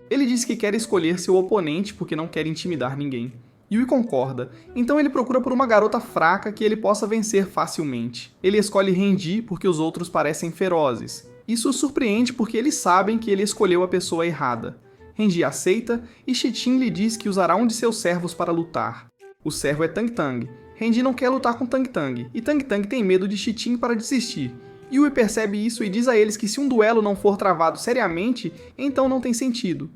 Ele diz que quer escolher seu oponente porque não quer intimidar ninguém. Yui concorda, então ele procura por uma garota fraca que ele possa vencer facilmente. Ele escolhe Renji porque os outros parecem ferozes. Isso o surpreende porque eles sabem que ele escolheu a pessoa errada. Renji aceita e Shitin lhe diz que usará um de seus servos para lutar. O servo é Tang Tang. Renji não quer lutar com Tang Tang, e Tang Tang tem medo de Shitin para desistir. Yui percebe isso e diz a eles que se um duelo não for travado seriamente, então não tem sentido.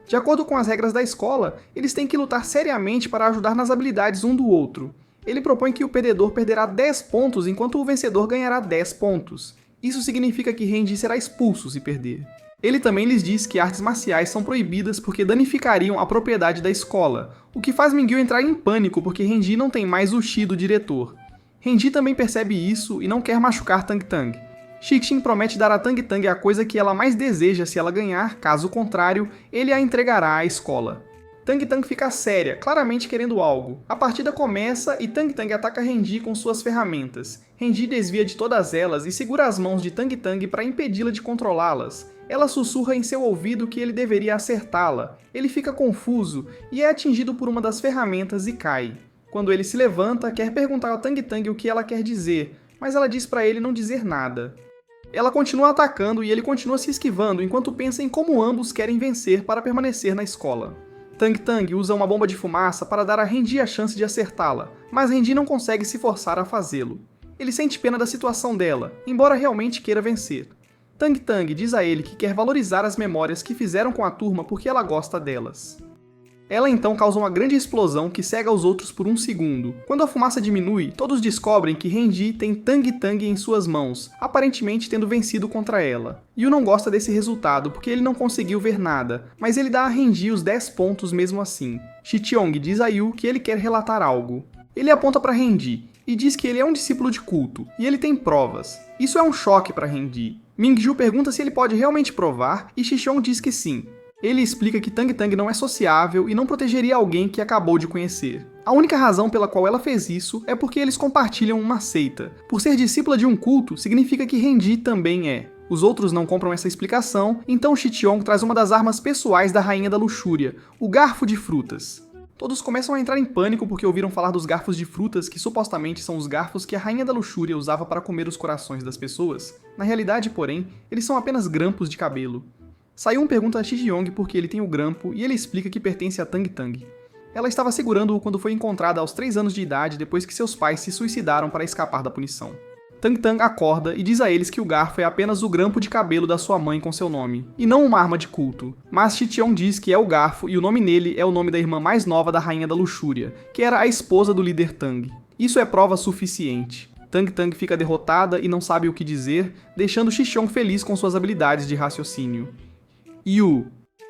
De acordo com as regras da escola, eles têm que lutar seriamente para ajudar nas habilidades um do outro. Ele propõe que o perdedor perderá 10 pontos enquanto o vencedor ganhará 10 pontos. Isso significa que Renji será expulso se perder. Ele também lhes diz que artes marciais são proibidas porque danificariam a propriedade da escola, o que faz Mingyu entrar em pânico porque Renji não tem mais o Chi do diretor. Renji também percebe isso e não quer machucar Tang Tang. Shixin promete dar a Tang Tang a coisa que ela mais deseja se ela ganhar, caso contrário, ele a entregará à escola. Tang Tang fica séria, claramente querendo algo. A partida começa e Tang Tang ataca Renji com suas ferramentas. Renji desvia de todas elas e segura as mãos de Tang Tang para impedi-la de controlá-las. Ela sussurra em seu ouvido que ele deveria acertá-la. Ele fica confuso e é atingido por uma das ferramentas e cai. Quando ele se levanta, quer perguntar a Tang Tang o que ela quer dizer, mas ela diz para ele não dizer nada. Ela continua atacando e ele continua se esquivando enquanto pensa em como ambos querem vencer para permanecer na escola. Tang Tang usa uma bomba de fumaça para dar a Renji a chance de acertá-la, mas Renji não consegue se forçar a fazê-lo. Ele sente pena da situação dela, embora realmente queira vencer. Tang Tang diz a ele que quer valorizar as memórias que fizeram com a turma porque ela gosta delas. Ela então causa uma grande explosão que cega os outros por um segundo. Quando a fumaça diminui, todos descobrem que Renji tem Tang Tang em suas mãos, aparentemente tendo vencido contra ela. Yu não gosta desse resultado porque ele não conseguiu ver nada, mas ele dá a Renji os 10 pontos mesmo assim. Shicheong diz a Yu que ele quer relatar algo. Ele aponta para Renji e diz que ele é um discípulo de culto, e ele tem provas. Isso é um choque para Renji. Mingju pergunta se ele pode realmente provar e Shicheong diz que sim. Ele explica que Tang Tang não é sociável e não protegeria alguém que acabou de conhecer. A única razão pela qual ela fez isso é porque eles compartilham uma seita. Por ser discípula de um culto, significa que Renji também é. Os outros não compram essa explicação, então Shicheong traz uma das armas pessoais da Rainha da Luxúria, o garfo de frutas. Todos começam a entrar em pânico porque ouviram falar dos garfos de frutas, que supostamente são os garfos que a Rainha da Luxúria usava para comer os corações das pessoas. Na realidade, porém, eles são apenas grampos de cabelo. Sayun pergunta a Shicheong por que ele tem o grampo e ele explica que pertence a Tang Tang. Ela estava segurando-o quando foi encontrada aos 3 anos de idade depois que seus pais se suicidaram para escapar da punição. Tang Tang acorda e diz a eles que o garfo é apenas o grampo de cabelo da sua mãe com seu nome, e não uma arma de culto. Mas Shicheong diz que é o garfo e o nome nele é o nome da irmã mais nova da Rainha da Luxúria, que era a esposa do líder Tang. Isso é prova suficiente. Tang Tang fica derrotada e não sabe o que dizer, deixando Shicheong feliz com suas habilidades de raciocínio. Yu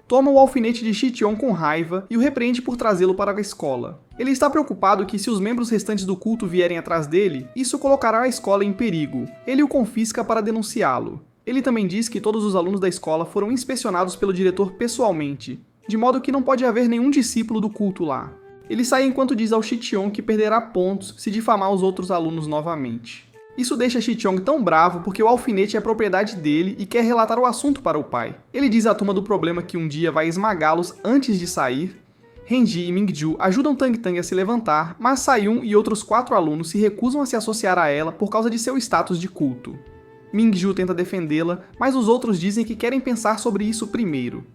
toma o alfinete de Shicheong com raiva e o repreende por trazê-lo para a escola. Ele está preocupado que se os membros restantes do culto vierem atrás dele, isso colocará a escola em perigo. Ele o confisca para denunciá-lo. Ele também diz que todos os alunos da escola foram inspecionados pelo diretor pessoalmente, de modo que não pode haver nenhum discípulo do culto lá. Ele sai enquanto diz ao Shicheong que perderá pontos se difamar os outros alunos novamente. Isso deixa Shicheong tão bravo porque o alfinete é propriedade dele e quer relatar o assunto para o pai. Ele diz à turma do problema que um dia vai esmagá-los antes de sair. Renji e Mingju ajudam Tang Tang a se levantar, mas Sayun e outros 4 alunos se recusam a se associar a ela por causa de seu status de culto. Mingju tenta defendê-la, mas os outros dizem que querem pensar sobre isso primeiro.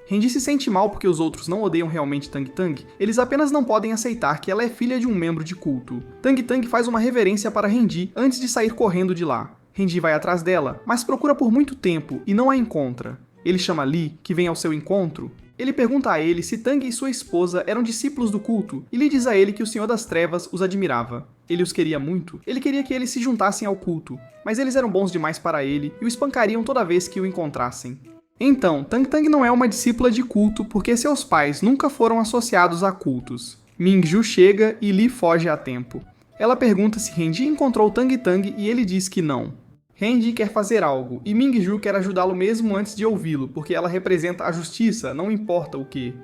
Renji se sente mal porque os outros não odeiam realmente Tang Tang, eles apenas não podem aceitar que ela é filha de um membro de culto. Tang Tang faz uma reverência para Renji antes de sair correndo de lá. Renji vai atrás dela, mas procura por muito tempo e não a encontra. Ele chama Lee, que vem ao seu encontro. Ele pergunta a ele se Tang e sua esposa eram discípulos do culto, e Lee diz a ele que o Senhor das Trevas os admirava. Ele os queria muito, ele queria que eles se juntassem ao culto, mas eles eram bons demais para ele e o espancariam toda vez que o encontrassem. Então, Tang Tang não é uma discípula de culto porque seus pais nunca foram associados a cultos. Mingju chega e Lee foge a tempo. Ela pergunta se Renji encontrou Tang Tang e ele diz que não. Renji quer fazer algo e Mingju quer ajudá-lo mesmo antes de ouvi-lo, porque ela representa a justiça, não importa o que.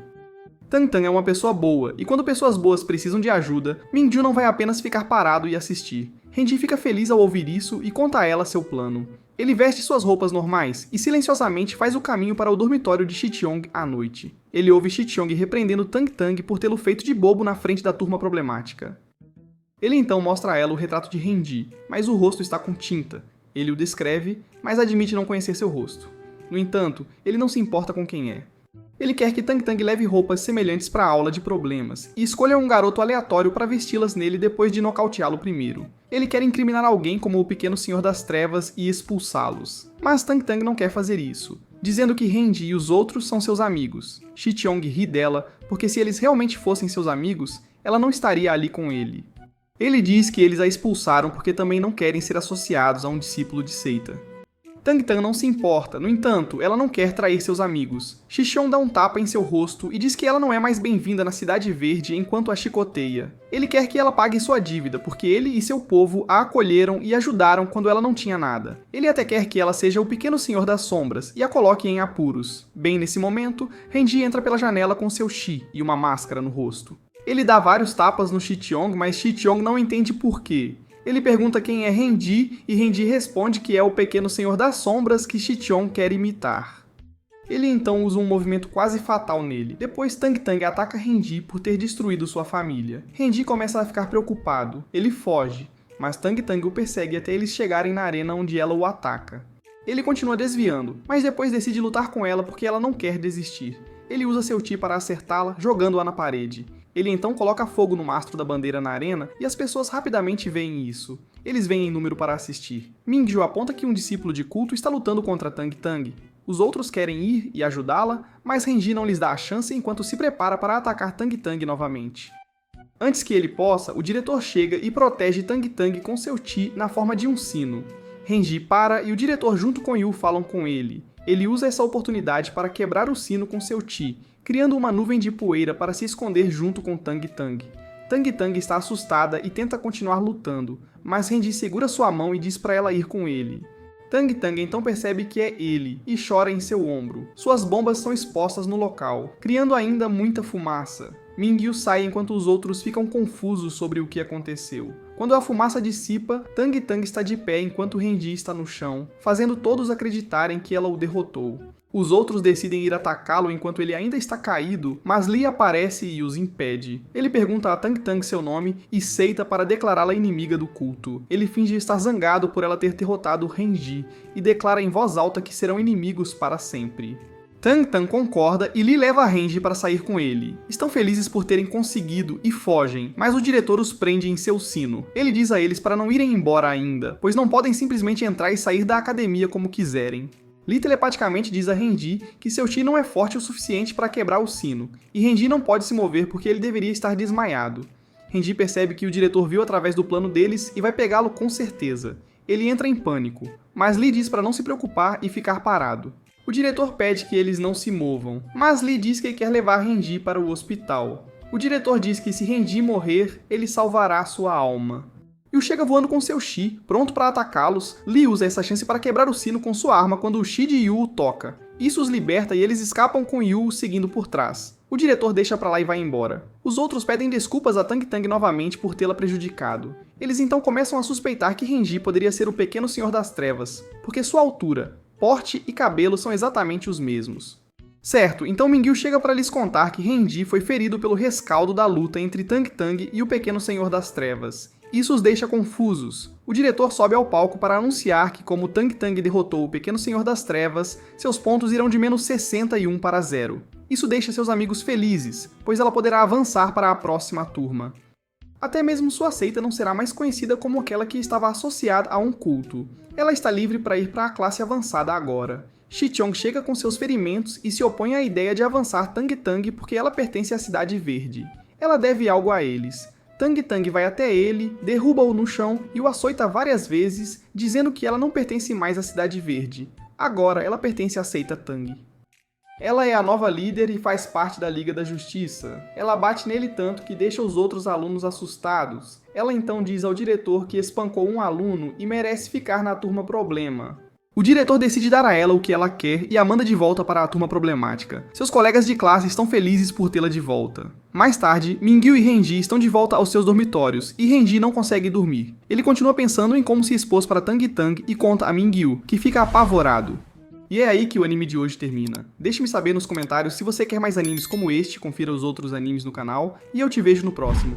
Tang Tang é uma pessoa boa, e quando pessoas boas precisam de ajuda, Mingyu não vai apenas ficar parado e assistir. Renji fica feliz ao ouvir isso e conta a ela seu plano. Ele veste suas roupas normais e silenciosamente faz o caminho para o dormitório de Shichong à noite. Ele ouve Shichong repreendendo Tang Tang por tê-lo feito de bobo na frente da turma problemática. Ele então mostra a ela o retrato de Renji, mas o rosto está com tinta. Ele o descreve, mas admite não conhecer seu rosto. No entanto, ele não se importa com quem é. Ele quer que Tang Tang leve roupas semelhantes para a aula de problemas, e escolha um garoto aleatório para vesti-las nele depois de nocauteá-lo primeiro. Ele quer incriminar alguém como o pequeno Senhor das Trevas e expulsá-los. Mas Tang Tang não quer fazer isso, dizendo que Renji e os outros são seus amigos. Shichong ri dela, porque se eles realmente fossem seus amigos, ela não estaria ali com ele. Ele diz que eles a expulsaram porque também não querem ser associados a um discípulo de seita. Tang Tang não se importa, no entanto, ela não quer trair seus amigos. Shichong dá um tapa em seu rosto e diz que ela não é mais bem-vinda na Cidade Verde enquanto a chicoteia. Ele quer que ela pague sua dívida, porque ele e seu povo a acolheram e ajudaram quando ela não tinha nada. Ele até quer que ela seja o pequeno Senhor das Sombras e a coloque em apuros. Bem nesse momento, Renji entra pela janela com seu Shi e uma máscara no rosto. Ele dá vários tapas no Shichong, mas Shichong não entende por quê. Ele pergunta quem é Renji, e Renji responde que é o pequeno Senhor das Sombras que Shichong quer imitar. Ele então usa um movimento quase fatal nele. Depois Tang Tang ataca Renji por ter destruído sua família. Renji começa a ficar preocupado. Ele foge, mas Tang Tang o persegue até eles chegarem na arena onde ela o ataca. Ele continua desviando, mas depois decide lutar com ela porque ela não quer desistir. Ele usa seu Chi para acertá-la, jogando-a na parede. Ele então coloca fogo no mastro da bandeira na arena e as pessoas rapidamente veem isso. Eles vêm em número para assistir. Mingyu aponta que um discípulo de culto está lutando contra Tang Tang. Os outros querem ir e ajudá-la, mas Renji não lhes dá a chance enquanto se prepara para atacar Tang Tang novamente. Antes que ele possa, o diretor chega e protege Tang Tang com seu Chi na forma de um sino. Renji para e o diretor junto com Yu falam com ele. Ele usa essa oportunidade para quebrar o sino com seu Chi, criando uma nuvem de poeira para se esconder junto com Tang Tang. Tang Tang está assustada e tenta continuar lutando, mas Renji segura sua mão e diz para ela ir com ele. Tang Tang então percebe que é ele e chora em seu ombro. Suas bombas são expostas no local, criando ainda muita fumaça. Mingyu sai enquanto os outros ficam confusos sobre o que aconteceu. Quando a fumaça dissipa, Tang Tang está de pé enquanto Renji está no chão, fazendo todos acreditarem que ela o derrotou. Os outros decidem ir atacá-lo enquanto ele ainda está caído, mas Lee aparece e os impede. Ele pergunta a Tang Tang seu nome e seita para declará-la inimiga do culto. Ele finge estar zangado por ela ter derrotado Renji e declara em voz alta que serão inimigos para sempre. Tang Tang concorda e Lee leva Renji para sair com ele. Estão felizes por terem conseguido e fogem, mas o diretor os prende em seu sino. Ele diz a eles para não irem embora ainda, pois não podem simplesmente entrar e sair da academia como quiserem. Lee telepaticamente diz a Renji que seu Chi não é forte o suficiente para quebrar o sino, e Renji não pode se mover porque ele deveria estar desmaiado. Renji percebe que o diretor viu através do plano deles e vai pegá-lo com certeza. Ele entra em pânico, mas Lee diz para não se preocupar e ficar parado. O diretor pede que eles não se movam, mas Lee diz que quer levar Renji para o hospital. O diretor diz que se Renji morrer, ele salvará sua alma. Yu chega voando com seu Chi, pronto para atacá-los. Lee usa essa chance para quebrar o sino com sua arma quando o Chi de Yu o toca. Isso os liberta e eles escapam com Yu seguindo por trás. O diretor deixa pra lá e vai embora. Os outros pedem desculpas a Tang Tang novamente por tê-la prejudicado. Eles então começam a suspeitar que Renji poderia ser o pequeno Senhor das Trevas, porque sua altura, porte e cabelo são exatamente os mesmos. Certo, então Mingyu chega para lhes contar que Renji foi ferido pelo rescaldo da luta entre Tang Tang e o pequeno Senhor das Trevas. Isso os deixa confusos. O diretor sobe ao palco para anunciar que, como Tang Tang derrotou o pequeno Senhor das Trevas, seus pontos irão de menos 61 para 0. Isso deixa seus amigos felizes, pois ela poderá avançar para a próxima turma. Até mesmo sua seita não será mais conhecida como aquela que estava associada a um culto. Ela está livre para ir para a classe avançada agora. Shichong chega com seus ferimentos e se opõe à ideia de avançar Tang Tang porque ela pertence à Cidade Verde. Ela deve algo a eles. Tang Tang vai até ele, derruba-o no chão e o açoita várias vezes, dizendo que ela não pertence mais à Cidade Verde. Agora ela pertence à seita Tang. Ela é a nova líder e faz parte da Liga da Justiça. Ela bate nele tanto que deixa os outros alunos assustados. Ela então diz ao diretor que espancou um aluno e merece ficar na turma problema. O diretor decide dar a ela o que ela quer e a manda de volta para a turma problemática. Seus colegas de classe estão felizes por tê-la de volta. Mais tarde, Mingyu e Renji estão de volta aos seus dormitórios, e Renji não consegue dormir. Ele continua pensando em como se expôs para Tang Tang e conta a Mingyu, que fica apavorado. E é aí que o anime de hoje termina. Deixe-me saber nos comentários se você quer mais animes como este, confira os outros animes no canal, e eu te vejo no próximo.